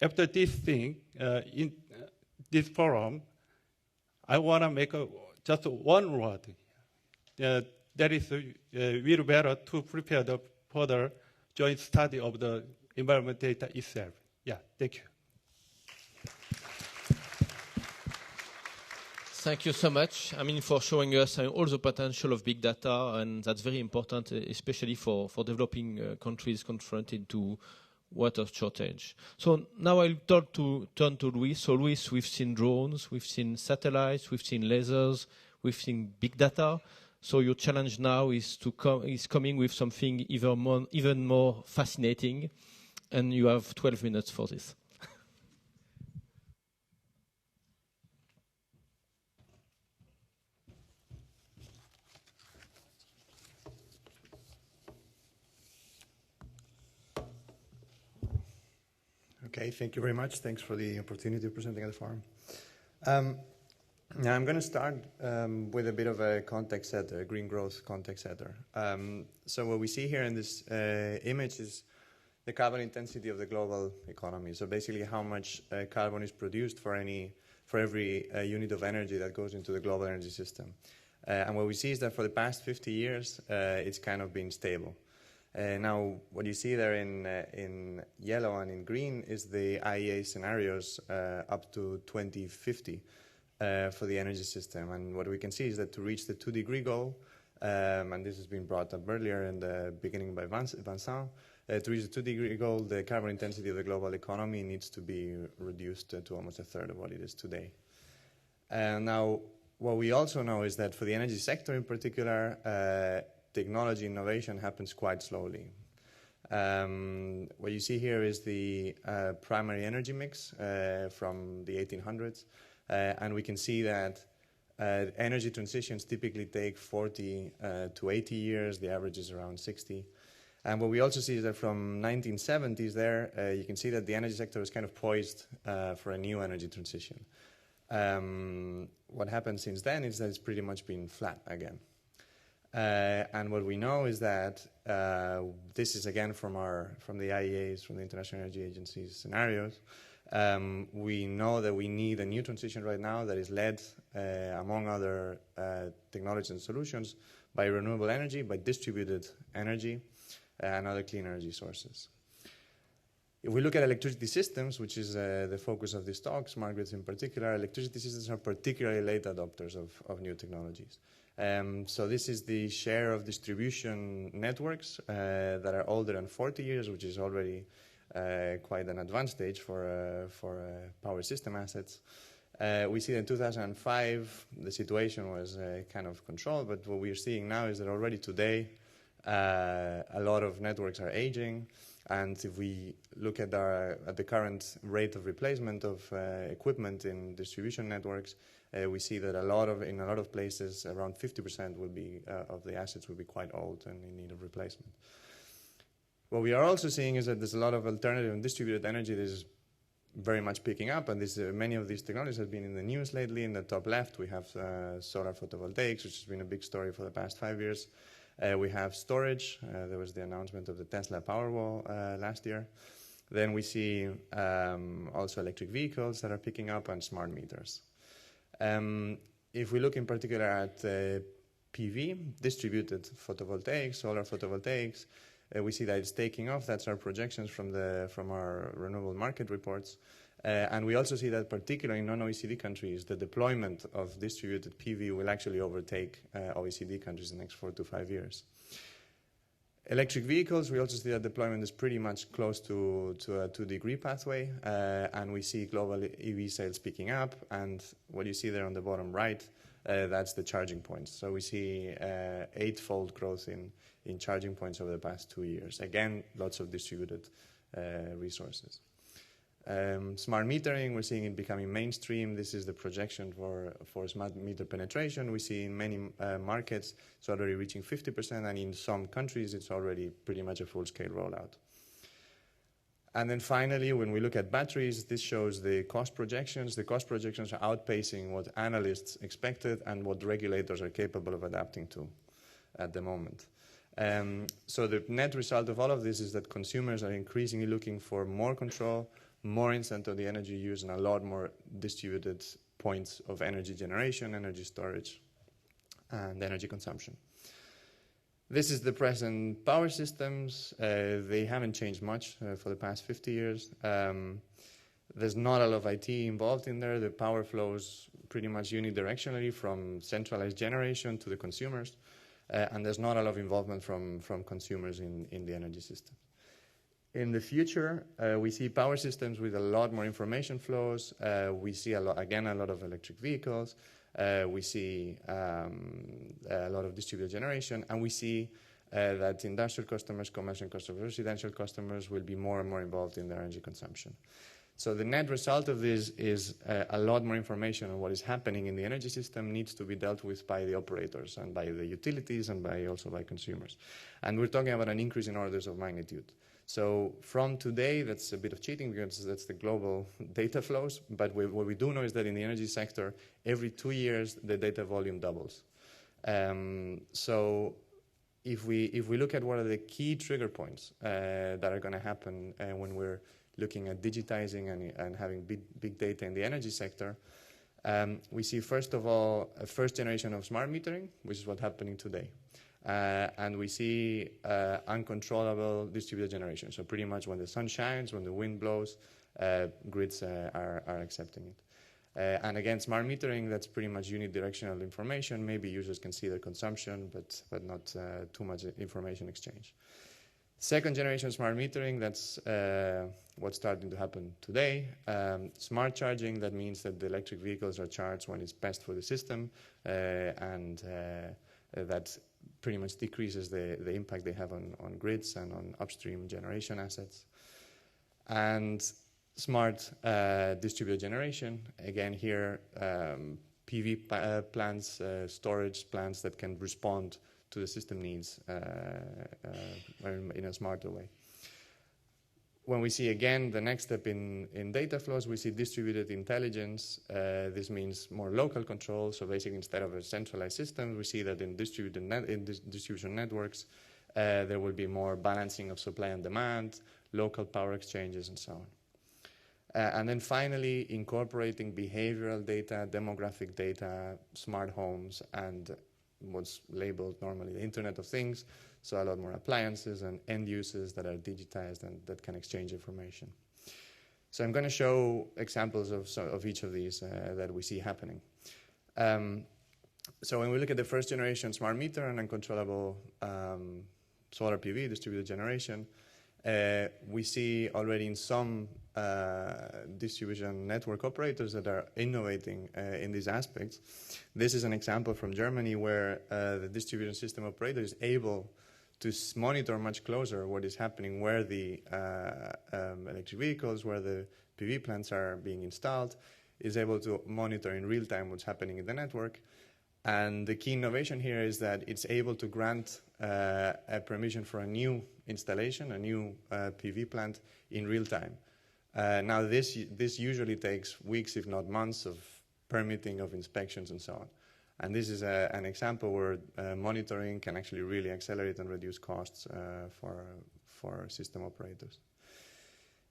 After this thing, in this forum, I want to make just one word. That is, we're better to prepare the further joint study of the environment data itself. Yeah, thank you. Thank you so much. I mean, for showing us all the potential of big data, and that's very important, especially for developing countries confronted to water shortage. So now I'll turn to Luis. So Luis, we've seen drones, we've seen satellites, we've seen lasers, we've seen big data. So your challenge now is coming with something even more fascinating, and you have 12 minutes for this. Okay, thank you very much. Thanks for the opportunity of presenting at the forum. Now I'm going to start with a bit of a context setter, a green growth context setter. So what we see here in this image is the carbon intensity of the global economy. So basically how much carbon is produced for every unit of energy that goes into the global energy system. And what we see is that for the past 50 years, it's kind of been stable. Now, what you see there in yellow and in green is the IEA scenarios up to 2050 for the energy system. And what we can see is that to reach the 2-degree goal, and this has been brought up earlier in the beginning by Vincent, to reach the 2-degree goal, the carbon intensity of the global economy needs to be reduced to almost a third of what it is today. Now, what we also know is that for the energy sector in particular, technology innovation happens quite slowly. What you see here is the primary energy mix from the 1800s, and we can see that energy transitions typically take 40 to 80 years. The average is around 60. And what we also see is that from 1970s there, you can see that the energy sector is kind of poised for a new energy transition. What happened since then is that it's pretty much been flat again. And what we know is that this is again from the IEA's, from the International Energy Agency's scenarios. We know that we need a new transition right now that is led, among other technologies and solutions, by renewable energy, by distributed energy, and other clean energy sources. If we look at electricity systems, which is the focus of this talk, smart grids in particular, electricity systems are particularly late adopters of new technologies. So this is the share of distribution networks that are older than 40 years, which is already quite an advanced stage for power system assets. We see that in 2005, the situation was kind of controlled, but what we're seeing now is that already today, a lot of networks are aging. And if we look at the current rate of replacement of equipment in distribution networks, we see that in a lot of places, around 50% will be of the assets will be quite old and in need of replacement. What we are also seeing is that there's a lot of alternative and distributed energy that is very much picking up, and many of these technologies have been in the news lately. In the top left, we have solar photovoltaics, which has been a big story for the past 5 years. We have storage. There was the announcement of the Tesla Powerwall last year. Then we see also electric vehicles that are picking up and smart meters. If we look in particular at PV, distributed photovoltaics, solar photovoltaics, we see that it's taking off. That's our projections from our renewable market reports. And we also see that particularly in non-OECD countries, the deployment of distributed PV will actually overtake OECD countries in the next 4 to 5 years. Electric vehicles, we also see that deployment is pretty much close to a 2-degree pathway, and we see global EV sales picking up, and what you see there on the bottom right, that's the charging points. So we see 8-fold growth in charging points over the past 2 years. Again, lots of distributed resources. Smart metering, we're seeing it becoming mainstream. This is the projection for smart meter penetration. We see in many markets it's already reaching 50%, and in some countries it's already pretty much a full-scale rollout. And then finally, when we look at batteries, this shows the cost projections. The cost projections are outpacing what analysts expected and what regulators are capable of adapting to at the moment. So the net result of all of this is that consumers are increasingly looking for more control, more insight of the energy use, and a lot more distributed points of energy generation, energy storage, and energy consumption. This is the present power systems. They haven't changed much for the past 50 years. There's not a lot of IT involved in there. The power flows pretty much unidirectionally from centralized generation to the consumers, and there's not a lot of involvement from consumers in the energy system. In the future, we see power systems with a lot more information flows. We see a lot of electric vehicles. We see a lot of distributed generation, and we see that industrial customers, commercial customers, residential customers will be more and more involved in their energy consumption. So the net result of this is a lot more information on what is happening in the energy system needs to be dealt with by the operators and by the utilities and also by consumers. And we're talking about an increase in orders of magnitude. So from today, that's a bit of cheating because that's the global data flows. But what we do know is that in the energy sector, every 2 years, the data volume doubles. So if we look at what are the key trigger points that are going to happen when we're looking at digitizing and having big data in the energy sector, we see, first of all, a first generation of smart metering, which is what's happening today. And we see uncontrollable distributed generation. So pretty much when the sun shines, when the wind blows, grids are accepting it. And again, smart metering, that's pretty much unidirectional information. Maybe users can see their consumption, but not too much information exchange. Second generation smart metering, that's what's starting to happen today. Smart charging, that means that the electric vehicles are charged when it's best for the system, and that pretty much decreases the impact they have on grids and on upstream generation assets. And smart distributed generation, again here, PV plants, storage plants that can respond to the system needs in a smarter way. When we see again the next step in data flows, we see distributed intelligence. This means more local control. So basically, instead of a centralized system, we see that in distribution networks, there will be more balancing of supply and demand, local power exchanges, and so on. And then finally, incorporating behavioral data, demographic data, smart homes, and what's labeled normally the Internet of Things. So a lot more appliances and end users that are digitized and that can exchange information. So I'm going to show examples of each of these that we see happening. So when we look at the first generation smart meter and uncontrollable solar PV, distributed generation, we see already in some distribution network operators that are innovating in these aspects. This is an example from Germany where the distribution system operator is able to monitor much closer what is happening, where the electric vehicles, where the PV plants are being installed, is able to monitor in real time what's happening in the network. And the key innovation here is that it's able to grant a permission for a new installation, a new PV plant in real time. Now this usually takes weeks, if not months, of permitting, of inspections, and so on. And this is an example where monitoring can actually really accelerate and reduce costs for system operators.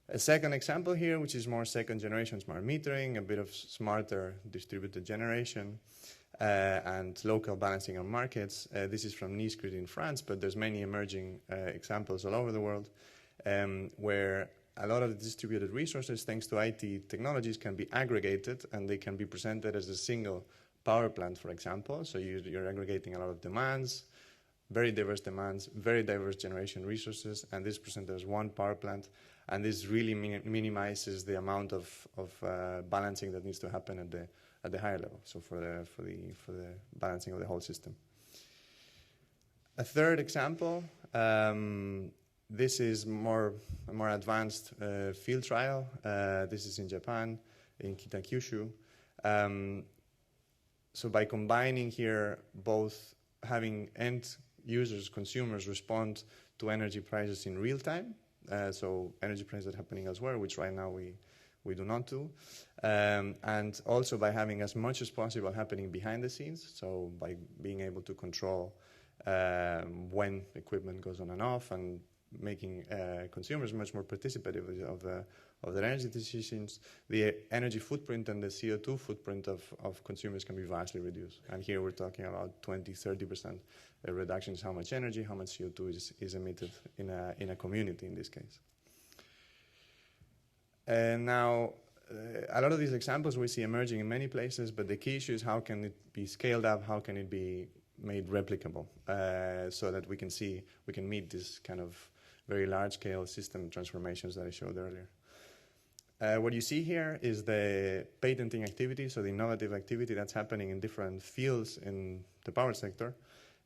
A second example here, which is more second generation smart metering, a bit of smarter distributed generation, and local balancing on markets. This is from Nice Grid in France, but there's many emerging examples all over the world where a lot of the distributed resources, thanks to IT technologies, can be aggregated and they can be presented as a single power plant, for example. So you're aggregating a lot of demands, very diverse generation resources, and this is presented as one power plant. And this really minimizes the amount of balancing that needs to happen at the higher level. So for the balancing of the whole system. A third example. This is a more advanced field trial. This is in Japan, in Kitakyushu. So by combining here both having end users, consumers respond to energy prices in real time, so energy prices happening elsewhere, which right now we do not do, and also by having as much as possible happening behind the scenes, so by being able to control when equipment goes on and off, and making consumers much more participative of their energy decisions, the energy footprint and the CO2 footprint of consumers can be vastly reduced. And here we're talking about 20-30% reductions, how much energy, how much CO2 is emitted in a community in this case. And now, a lot of these examples we see emerging in many places, but the key issue is how can it be scaled up, how can it be made replicable, so that we can meet this kind of very large-scale system transformations that I showed earlier. What you see here is the patenting activity, so the innovative activity that's happening in different fields in the power sector.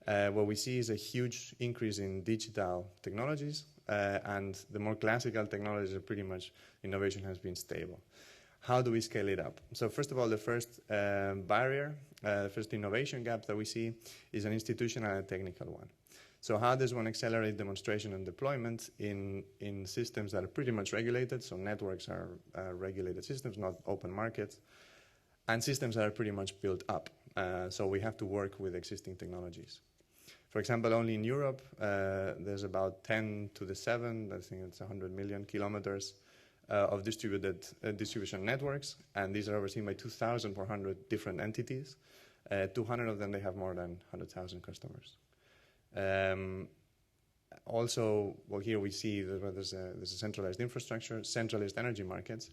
What we see is a huge increase in digital technologies, and the more classical technologies are pretty much, innovation has been stable. How do we scale it up? So first of all, the first barrier, the first innovation gap that we see is an institutional and technical one. So how does one accelerate demonstration and deployment in systems that are pretty much regulated? So networks are regulated systems, not open markets, and systems that are pretty much built up. So we have to work with existing technologies. For example, only in Europe, there's about 10 to the 7, I think it's 100 million kilometers of distribution networks, and these are overseen by 2,400 different entities. 200 of them, they have more than 100,000 customers. Also, well, here we see that there's a centralized infrastructure, centralized energy markets,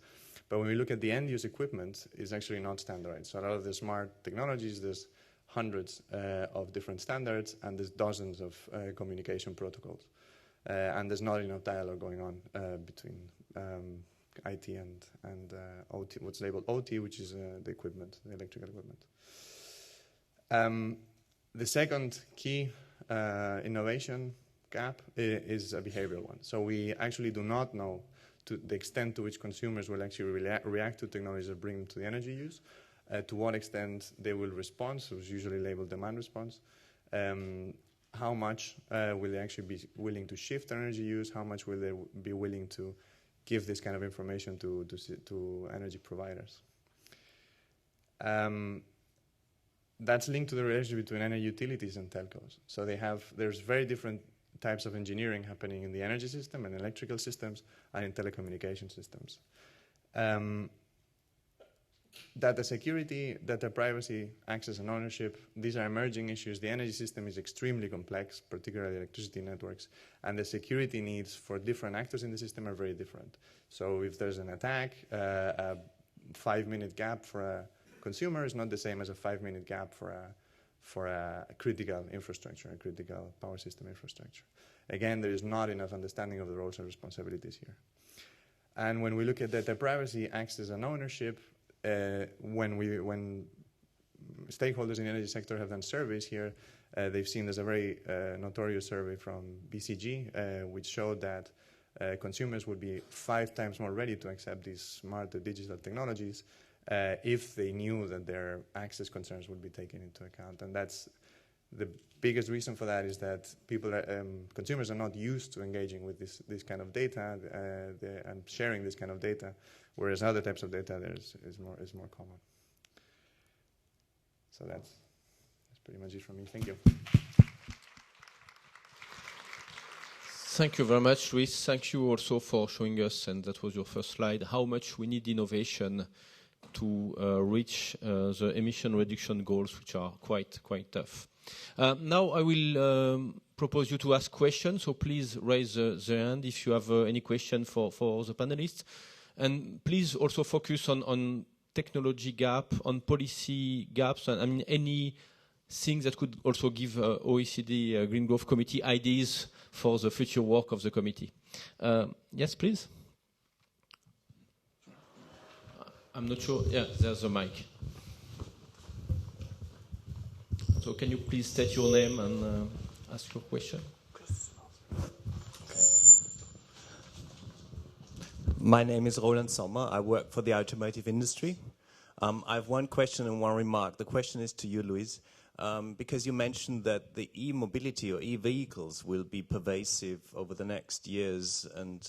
but when we look at the end-use equipment, it's actually not standardized. So a lot of the smart technologies, there's hundreds of different standards, and there's dozens of communication protocols. And there's not enough dialogue going on between IT and OT, what's labeled OT, which is the equipment, the electrical equipment. The second key innovation gap is a behavioral one. So we actually do not know to the extent to which consumers will actually react to technologies that bring them to the energy use, to what extent they will respond, so it's usually labeled demand response, how much will they actually be willing to shift energy use? How much will they be willing to give this kind of information to energy providers? That's linked to the relationship between energy utilities and telcos. So there's very different types of engineering happening in the energy system and electrical systems and in telecommunication systems. Data security, data privacy, access and ownership, these are emerging issues. The energy system is extremely complex, particularly electricity networks, and the security needs for different actors in the system are very different. So if there's an attack, a 5-minute gap for a consumer is not the same as a 5-minute gap for a critical infrastructure, a critical power system infrastructure. Again, there is not enough understanding of the roles and responsibilities here. And when we look at data privacy, access and ownership, when stakeholders in the energy sector have done surveys here, they've seen there's a very notorious survey from BCG, which showed that consumers would be 5 times more ready to accept these smarter digital technologies if they knew that their access concerns would be taken into account. And that's the biggest reason for that, is that consumers are not used to engaging with this kind of data and sharing this kind of data, whereas other types of data is more common. So that's pretty much it from me. Thank you. Thank you very much, Luis. Thank you also for showing us, and that was your first slide, how much we need innovation to reach the emission reduction goals, which are quite tough. Now I will propose you to ask questions, so please raise the hand if you have any question for the panelists. And please also focus on technology gap, on policy gaps, and I mean any things that could also give OECD Green Growth Committee ideas for the future work of the committee. Yes, please. I'm not sure. Yeah, there's a mic. So can you please state your name and ask your question? My name is Roland Sommer. I work for the automotive industry. I have one question and one remark. The question is to you, Luis, because you mentioned that the e-mobility or e-vehicles will be pervasive over the next years. And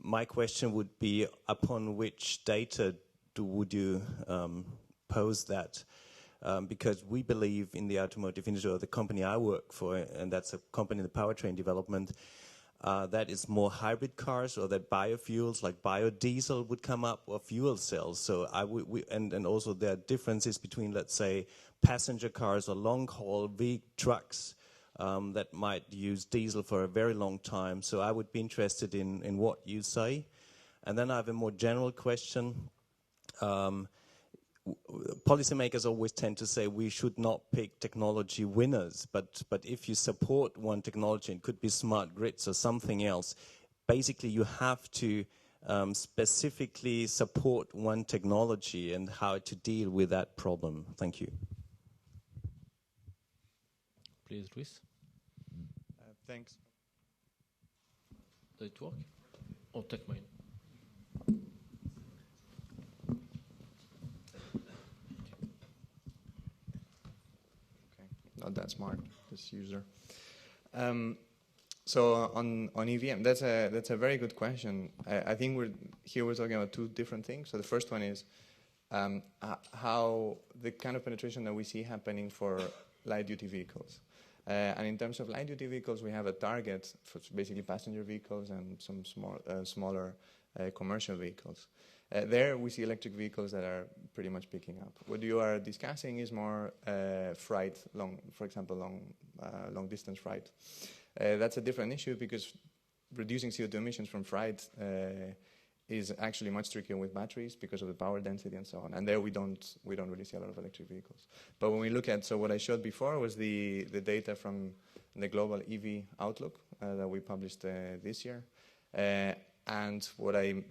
my question would be, upon which data would you pose that? Because we believe in the automotive industry, or the company I work for, and that's a company in the powertrain development, that is more hybrid cars, or that biofuels like biodiesel would come up, or fuel cells. So and also there are differences between, let's say, passenger cars or long-haul trucks that might use diesel for a very long time. So I would be interested in what you say. And then I have a more general question. Policymakers always tend to say we should not pick technology winners, but if you support one technology, it could be smart grids or something else, basically you have to specifically support one technology and how to deal with that problem. Thank you. Please, Luis. Thanks. Does it work? Or take mine. Not that smart, this user. So on EVM, that's a very good question. I think we're talking about 2 different things. So the first one is how the kind of penetration that we see happening for light-duty vehicles. And in terms of light-duty vehicles, we have a target for basically passenger vehicles and some smaller commercial vehicles. There we see electric vehicles that are pretty much picking up. What you are discussing is more freight, for example, long-distance freight. That's a different issue because reducing CO2 emissions from freight is actually much trickier with batteries because of the power density and so on. And there we don't really see a lot of electric vehicles. But when we look at, so what I showed before was the data from the global EV outlook that we published this year. And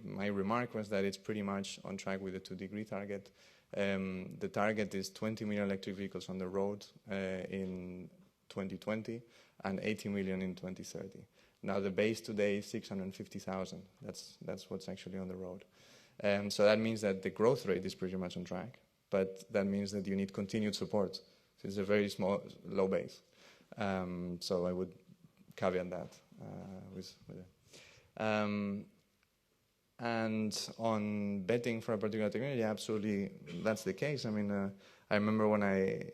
my remark was that it's pretty much on track with the 2-degree target. The target is 20 million electric vehicles on the road in 2020 and 80 million in 2030. Now the base today is 650,000. That's what's actually on the road. So that means that the growth rate is pretty much on track, but that means that you need continued support. So it's a very low base. So I would caveat that with it. And on betting for a particular technology, absolutely, that's the case. I mean, I remember when I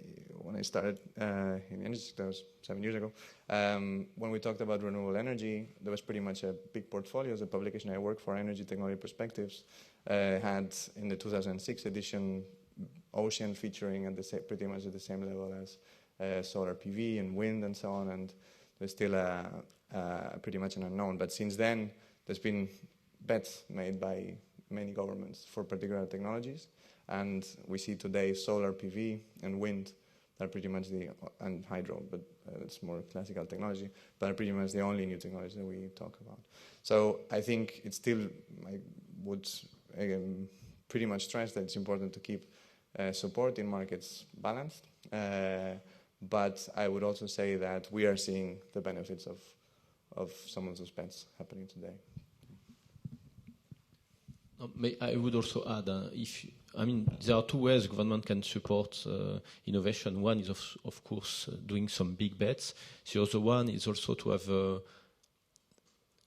started in the industry, that was 7 years ago, when we talked about renewable energy, there was pretty much a big portfolio. The publication I worked for, Energy Technology Perspectives, had in the 2006 edition ocean featuring at pretty much at the same level as solar PV and wind and so on, and there's still pretty much an unknown. But since then, there's been bets made by many governments for particular technologies, and we see today solar PV and wind are pretty much and hydro, but it's more classical technology, but are pretty much the only new technology that we talk about. So I think it's still, I would pretty much stress that it's important to keep support in markets balanced, but I would also say that we are seeing the benefits of some of those bets happening today. I would also add, there are two ways government can support innovation. One is, of course, doing some big bets. The other one is also to have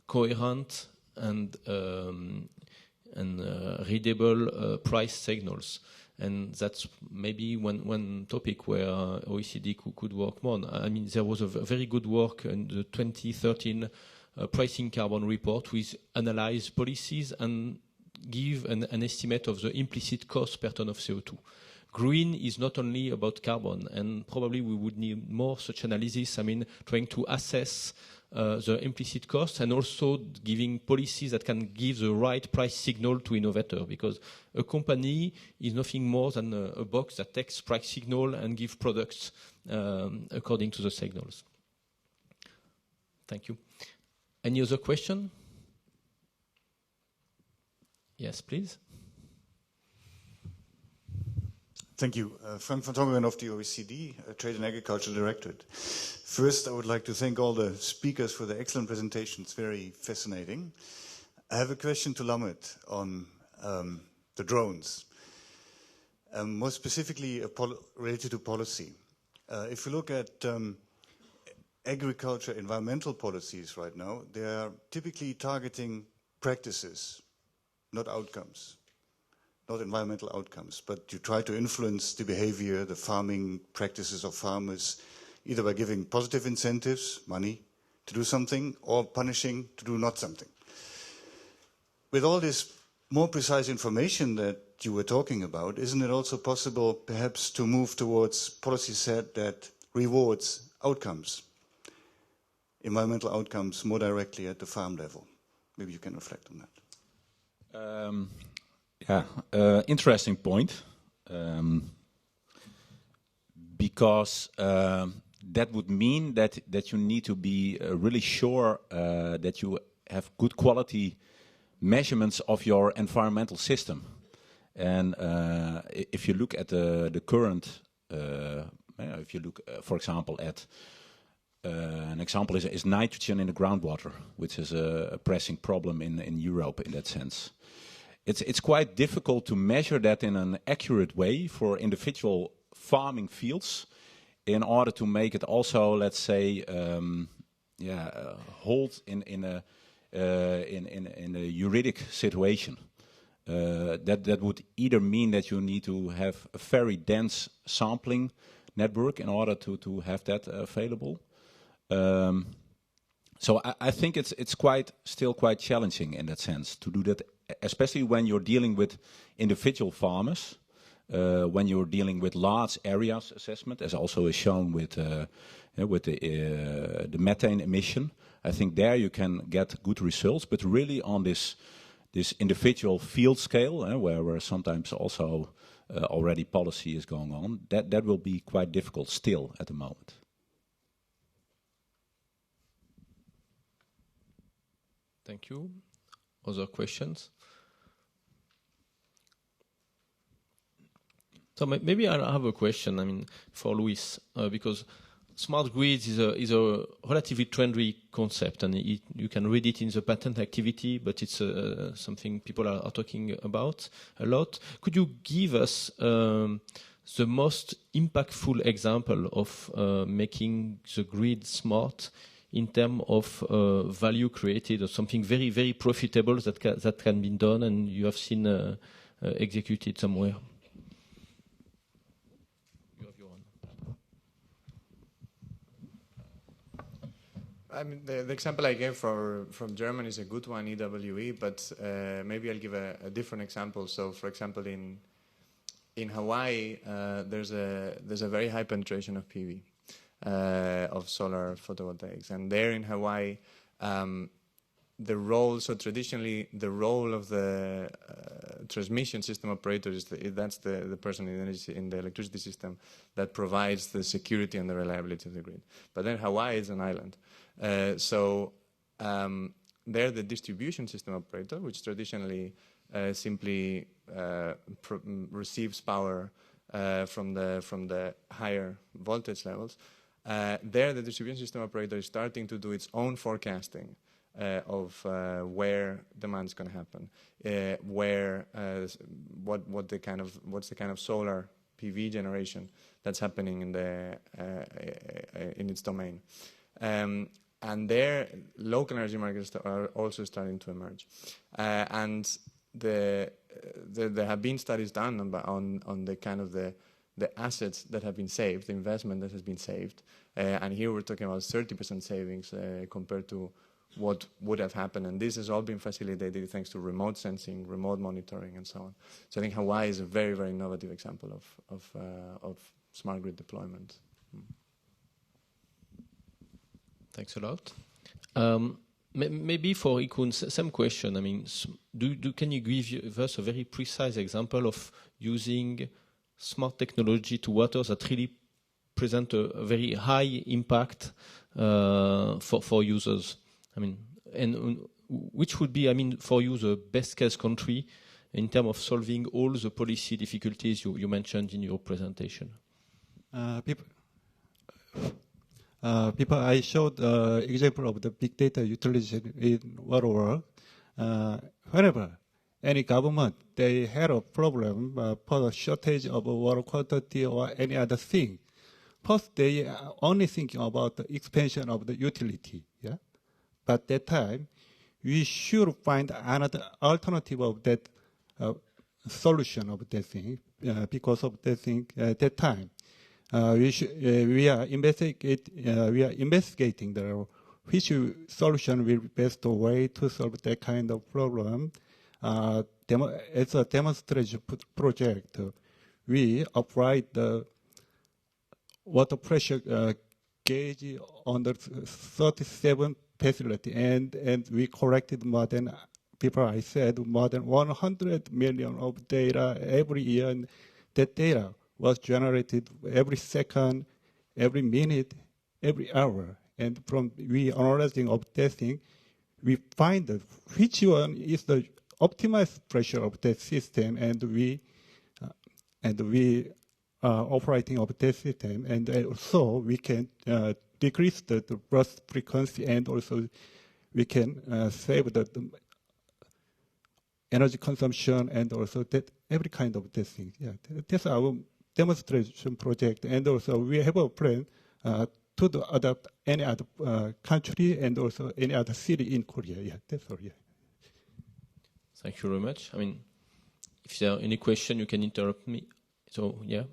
coherent and readable price signals. And that's maybe one topic where OECD could work more on. I mean, there was a very good work in the 2013 pricing carbon report, which analyzed policies and give an estimate of the implicit cost per ton of CO2. Green is not only about carbon, and probably we would need more such analysis, trying to assess the implicit cost and also giving policies that can give the right price signal to innovator, because a company is nothing more than a box that takes price signal and give products according to the signals. Thank you. Any other question? Yes, please. Thank you. Frank van Tongeren of the OECD, Trade and Agriculture Directorate. First, I would like to thank all the speakers for the excellent presentations, very fascinating. I have a question to Lamet on the drones, more specifically related to policy. If you look at agriculture environmental policies right now, they are typically targeting practices, not outcomes, not environmental outcomes, but you try to influence the behavior, the farming practices of farmers, either by giving positive incentives, money, to do something, or punishing to do not something. With all this more precise information that you were talking about, isn't it also possible perhaps to move towards policy set that rewards outcomes, environmental outcomes, more directly at the farm level? Maybe you can reflect on that. Interesting point, because that would mean that you need to be really sure that you have good quality measurements of your environmental system. And if you look at the current, if you look, for example, at an example is nitrogen in the groundwater, which is a pressing problem in Europe in that sense. It's quite difficult to measure that in an accurate way for individual farming fields in order to make it also, let's say, hold in a juridic situation. That would either mean that you need to have a very dense sampling network in order to have that available. So I think it's still quite challenging in that sense to do that, especially when you're dealing with individual farmers, when you're dealing with large areas assessment, as also is shown with the methane emission. I think there you can get good results, but really on this individual field scale, where sometimes also already policy is going on, that will be quite difficult still at the moment. Thank you. Other questions? So maybe I have a question, for Luis, because smart grids is a relatively trendy concept, and you can read it in the patent activity, but it's something people are talking about a lot. Could you give us the most impactful example of making the grid smart in terms of value created, or something very, very profitable that can be done and you have seen executed somewhere? You have your own. I mean, the example I gave from Germany is a good one, EWE, but maybe I'll give a different example. So, for example, in Hawaii, there's a very high penetration of PV, of solar photovoltaics, and there in Hawaii, traditionally the role of the transmission system operator is that's the person in the electricity system that provides the security and the reliability of the grid. But then Hawaii is an island. They're the distribution system operator, which traditionally simply receives power from the higher voltage levels. There, the distribution system operator is starting to do its own forecasting of where demand is going to happen, what's the kind of solar PV generation that's happening in its domain. And there, local energy markets are also starting to emerge. And there have been studies done on the kind of the assets that have been saved, the investment that has been saved. And here we're talking about 30% savings compared to what would have happened. And this has all been facilitated thanks to remote sensing, remote monitoring, and so on. So I think Hawaii is a very, very innovative example of smart grid deployment. Thanks a lot. Maybe for Ikun, same question. I mean, can you give us a very precise example of using smart technology to water that really present a very high impact for users? I mean, and which would be, I mean, for you the best case country in terms of solving all the policy difficulties you mentioned in your presentation? I showed example of the big data utilization in water world. Whenever any government, they had a problem for the shortage of water quantity or any other thing, first they are only thinking about the expansion of the utility. Yeah, but that time we should find another alternative of that solution of that thing. Because of that thing, at that time. We are investigating which solution will be best way to solve that kind of problem. As a demonstration project, we applied the water pressure gauge on the 37 facility, and we collected more than, before I said, more than 100 million of data every year, and that data was generated every second, every minute, every hour. And from we analyzing of testing, we find that which one is the optimized pressure of that system, and we operating of that system, and so we can decrease the burst frequency, and also we can save the energy consumption, and also that every kind of testing. Yeah, that's our demonstration project, and also we have a plan to adopt any other country and also any other city in Korea. Yeah, that's all. Yeah. Thank you very much. I mean, if there are any question, you can interrupt me. So yeah,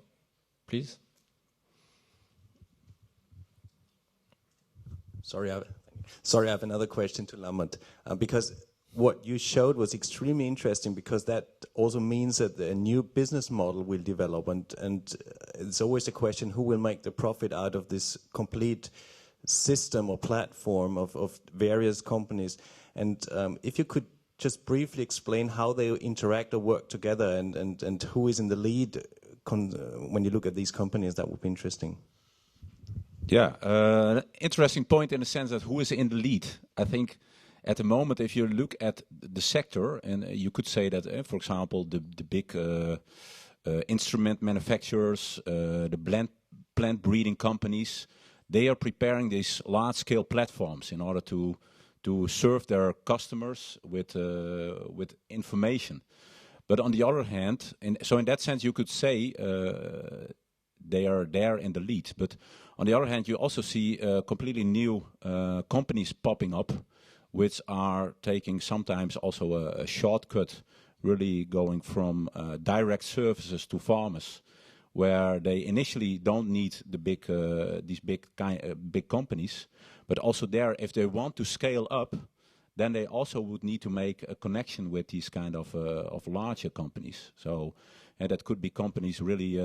please. Sorry, I have another question to Lamont, because what you showed was extremely interesting, because that also means that a new business model will develop, and it's always a question who will make the profit out of this complete system or platform of various companies. And if you could just briefly explain how they interact or work together, and who is in the lead when you look at these companies, that would be interesting. Yeah, interesting point in the sense that who is in the lead. I think at the moment, if you look at the sector, and you could say that, for example, the big instrument manufacturers, the plant breeding companies, they are preparing these large-scale platforms in order to serve their customers with information. But on the other hand, so in that sense, you could say they are there in the lead. But on the other hand, you also see completely new companies popping up, which are taking sometimes also a shortcut, really going from direct services to farmers, where they initially don't need the these big companies, but also there, if they want to scale up, then they also would need to make a connection with these kind of larger companies. So that could be companies really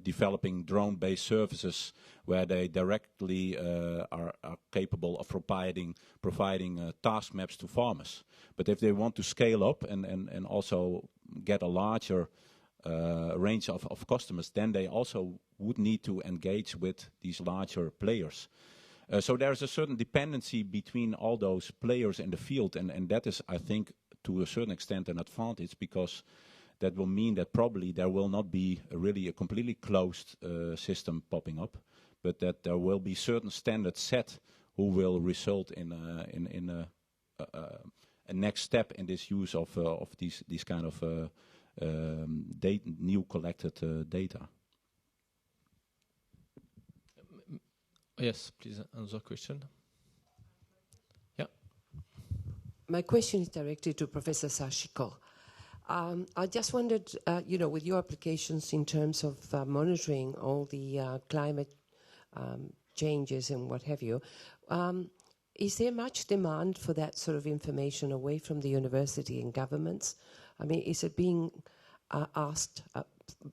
developing drone-based services where they directly are capable of providing task maps to farmers. But if they want to scale up and also get a larger range of customers, then they also would need to engage with these larger players. So there's a certain dependency between all those players in the field, and that is, I think, to a certain extent an advantage, because that will mean that probably there will not be really a completely closed system popping up, but that there will be certain standards set who will result in a next step in this use of these kind of new collected data. Yes, please, another question. Yeah. My question is directed to Professor Sashiko. I just wondered, with your applications in terms of monitoring all the climate changes and what have you, is there much demand for that sort of information away from the university and governments? I mean, is it being asked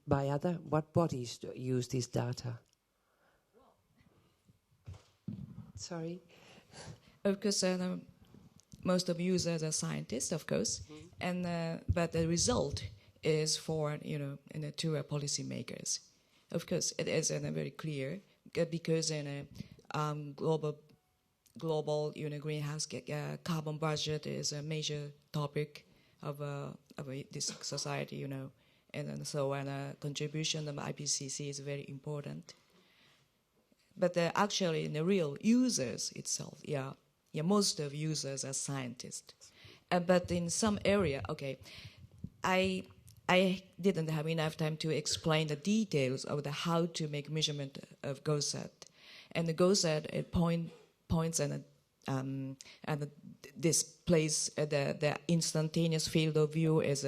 by what bodies use this data? Sorry? Of course, most of users are scientists, of course, and but the result is for to policymakers. Of course, it is very clear because in a global greenhouse carbon budget is a major topic of this society, and so a contribution of IPCC is very important. But actually, in the real users itself, most of users are scientists. But in some area, okay, I didn't have enough time to explain the details of how to make measurement of GOSAT. And the GOSAT points and this place, the instantaneous field of view is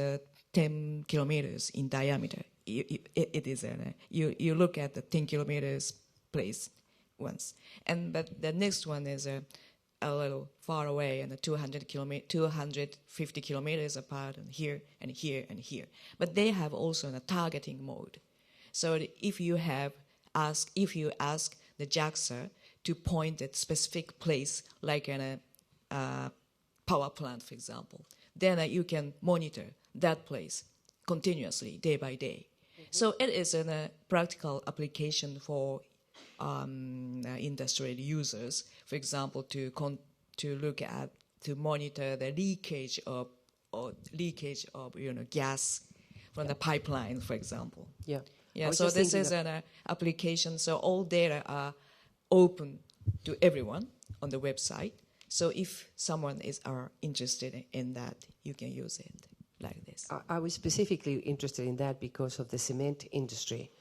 10 kilometers in diameter. It is you look at the 10 kilometers place once, but the next one is a little far away and 250 kilometers apart, and here and here and here. But they have also a targeting mode. So if you ask the JAXA to point at specific place, like in a power plant, for example, then you can monitor that place continuously, day by day. So it is a practical application for industrial users, for example, to monitor the leakage of gas from the pipeline, for example. Yeah. So this is an application. So all data are open to everyone on the website. So if someone are interested in that, you can use it like this. I was specifically interested in that because of the cement industry.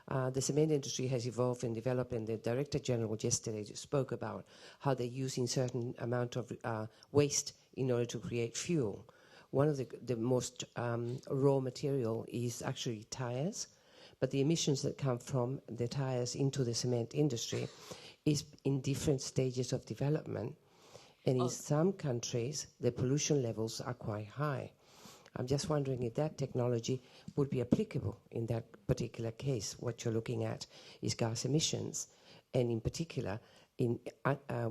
The cement industry has evolved and developed, and the Director General yesterday spoke about how they're using certain amount of waste in order to create fuel. One of the most raw material is actually tires, but the emissions that come from the tires into the cement industry is in different stages of development. And in some countries, the pollution levels are quite high. I'm just wondering if that technology would be applicable in that particular case. What you're looking at is gas emissions, and in particular, in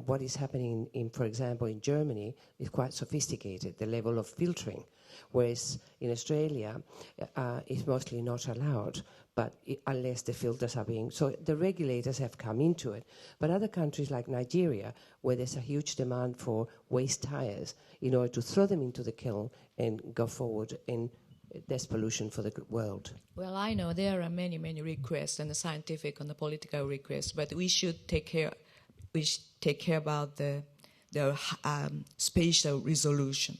what is happening for example, in Germany is quite sophisticated, the level of filtering, whereas in Australia it's mostly not allowed, but unless the filters are being... So the regulators have come into it. But other countries like Nigeria, where there's a huge demand for waste tires, in order to throw them into the kiln and go forward, and there's pollution for the world. Well, I know there are many, many requests, and the scientific and the political requests, but we should take care about the spatial resolution,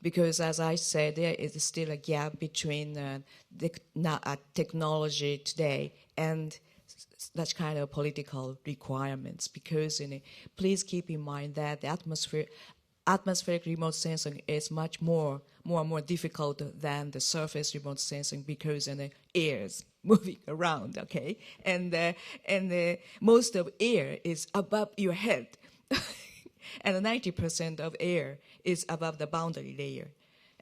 because as I said, there is still a gap between technology today and that kind of political requirements. Because please keep in mind that the atmospheric remote sensing is much more and more difficult than the surface remote sensing, because the air is moving around, okay? And most of air is above your head. And 90% of air is above the boundary layer.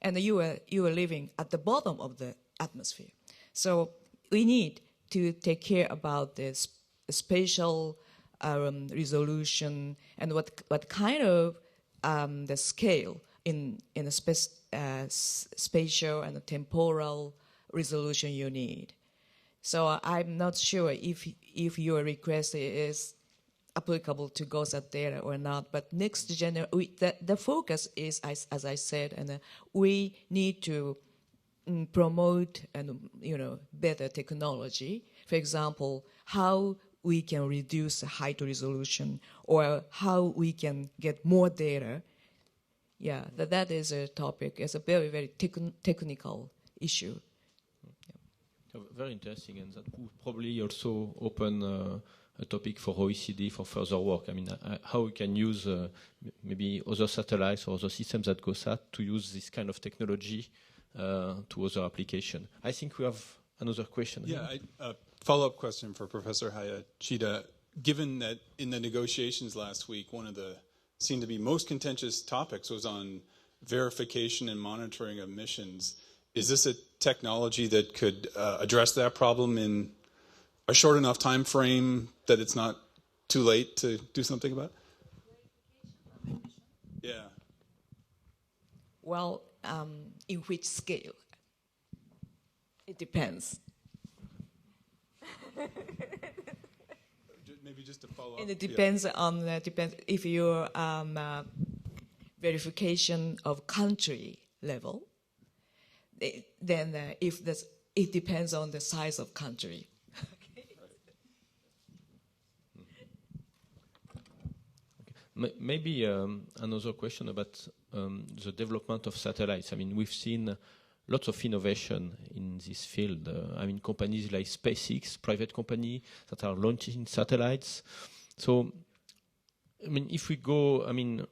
And you are living at the bottom of the atmosphere. So we need to take care about this spatial resolution and what kind of the scale in a spatial and temporal resolution you need. So I'm not sure if your request is applicable to GOSAT data or not, but next generation, the focus is, as I said, and we need to promote better technology. For example, how we can reduce the height resolution, or how we can get more data. Yeah, that is a topic. It's a very, very technical issue. Yeah. Very interesting, and that would probably also open a topic for OECD for further work. I mean, how we can use maybe other satellites or other systems at GOSAT to use this kind of technology to other application. I think we have another question. Yeah, a follow-up question for Professor Hayashida. Given that in the negotiations last week, one of the seemed to be most contentious topics was on verification and monitoring of missions, is this a technology that could address that problem in a short enough time frame that it's not too late to do something about it? Yeah. Well, in which scale? It depends. Maybe just to follow up. And it depends on if your verification of country level. Then it depends on the size of country. Maybe another question about the development of satellites. I mean, we've seen lots of innovation in this field. I mean, companies like SpaceX, private company that are launching satellites. So, I mean, if we go, I mean,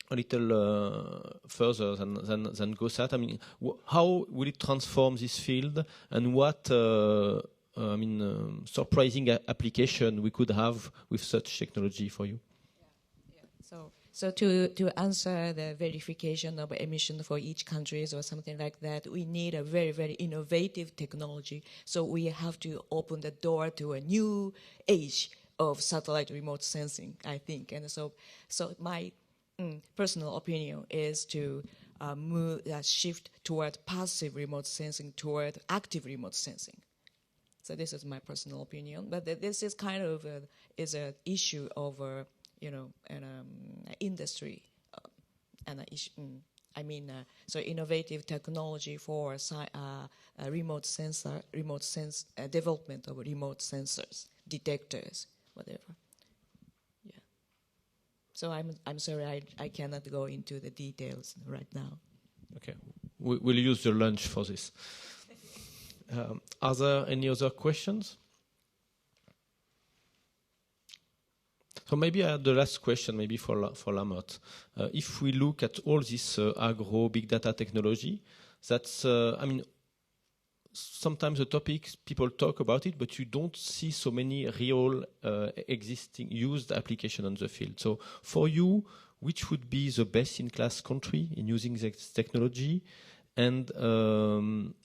a little further than GOSAT, I mean, how will it transform this field, and what surprising application we could have with such technology for you? So to answer the verification of emission for each country or something like that, we need a very, very innovative technology. So we have to open the door to a new age of satellite remote sensing, I think. And so my personal opinion is to shift toward passive remote sensing toward active remote sensing. So this is my personal opinion. But this is kind of is an issue of industry, so innovative technology for development of remote sensors, detectors, whatever. Yeah. So I'm sorry, I cannot go into the details right now. Okay, we'll use your lunch for this. Are there any other questions? So maybe the last question, maybe for Lamert. If we look at all this agro big data technology, that's sometimes the topics people talk about it, but you don't see so many real existing used application on the field. So for you, which would be the best in class country in using this technology, and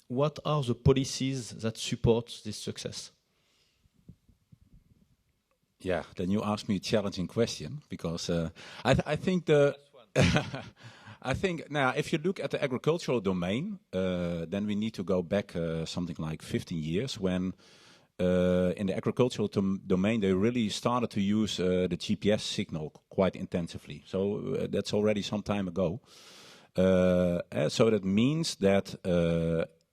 what are the policies that support this success? Yeah, then you ask me a challenging question, because I think I think now if you look at the agricultural domain, then we need to go back something like 15 years when in the agricultural domain they really started to use the GPS signal quite intensively. So that's already some time ago. So that means that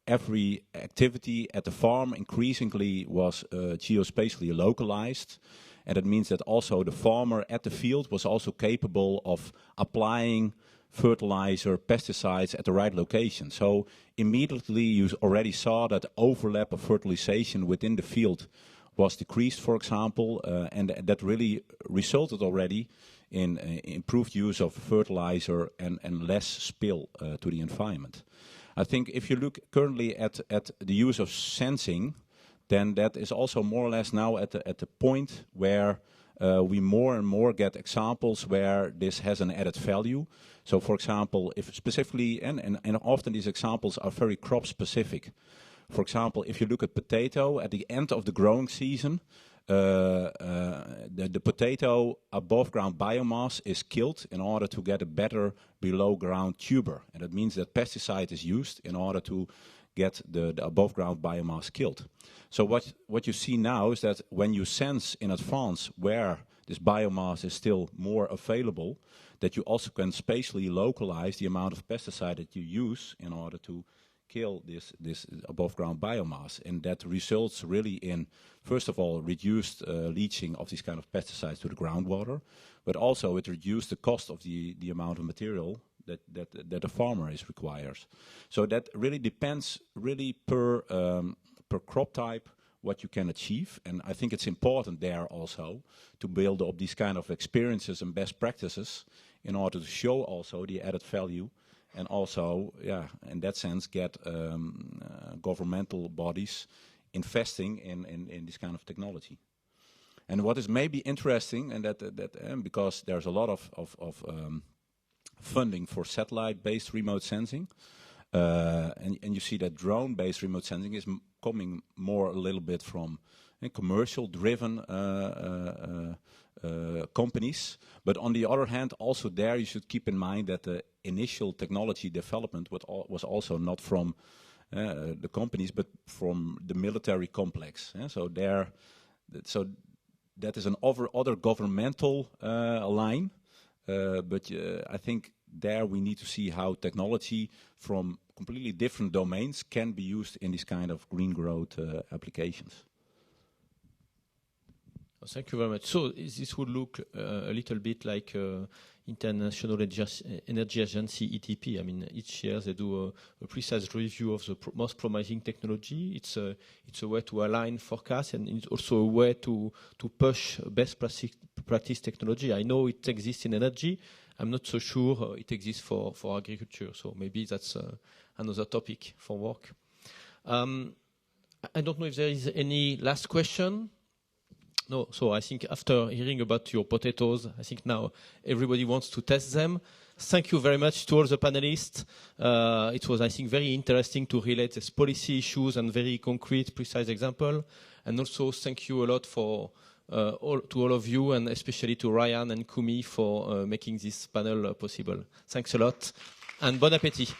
every activity at the farm increasingly was geospatially localized. And it means that also the farmer at the field was also capable of applying fertilizer, pesticides at the right location. So immediately you already saw that overlap of fertilization within the field was decreased, for example, and that really resulted already in improved use of fertilizer and less spill to the environment. I think if you look currently at the use of sensing, then that is also more or less now at the point where we more and more get examples where this has an added value. So, for example, if specifically, and often these examples are very crop specific. For example, if you look at potato, at the end of the growing season, the potato above ground biomass is killed in order to get a better below ground tuber. And that means that pesticide is used in order to get the above ground biomass killed. So what you see now is that when you sense in advance where this biomass is still more available, that you also can spatially localize the amount of pesticide that you use in order to kill this above ground biomass. And that results really in, first of all, reduced leaching of these kind of pesticides to the groundwater, but also it reduced the cost of the amount of material that a farmer requires. So that really depends really per crop type what you can achieve, and I think it's important there also to build up these kind of experiences and best practices in order to show also the added value, and also, yeah, in that sense, get governmental bodies investing in this kind of technology. And what is maybe interesting, and that because there's a lot of funding for satellite-based remote sensing, and you see that drone-based remote sensing is coming more a little bit from commercial-driven companies. But on the other hand, also there you should keep in mind that the initial technology development was also not from the companies, but from the military complex. So that is an other governmental line. But I think there we need to see how technology from completely different domains can be used in this kind of green growth applications. Thank you very much. So this would look a little bit like International Energy Agency, ETP. I mean, each year they do a precise review of the most promising technology. It's a way to align forecasts, and it's also a way to push best practice technology. I know it exists in energy. I'm not so sure it exists for agriculture. So maybe that's another topic for work. I don't know if there is any last question. No, so I think after hearing about your potatoes, I think now everybody wants to test them. Thank you very much to all the panelists. It was, I think, very interesting to relate these policy issues and very concrete, precise example. And also thank you a lot for to all of you, and especially to Ryan and Kumi for making this panel possible. Thanks a lot, and bon appétit.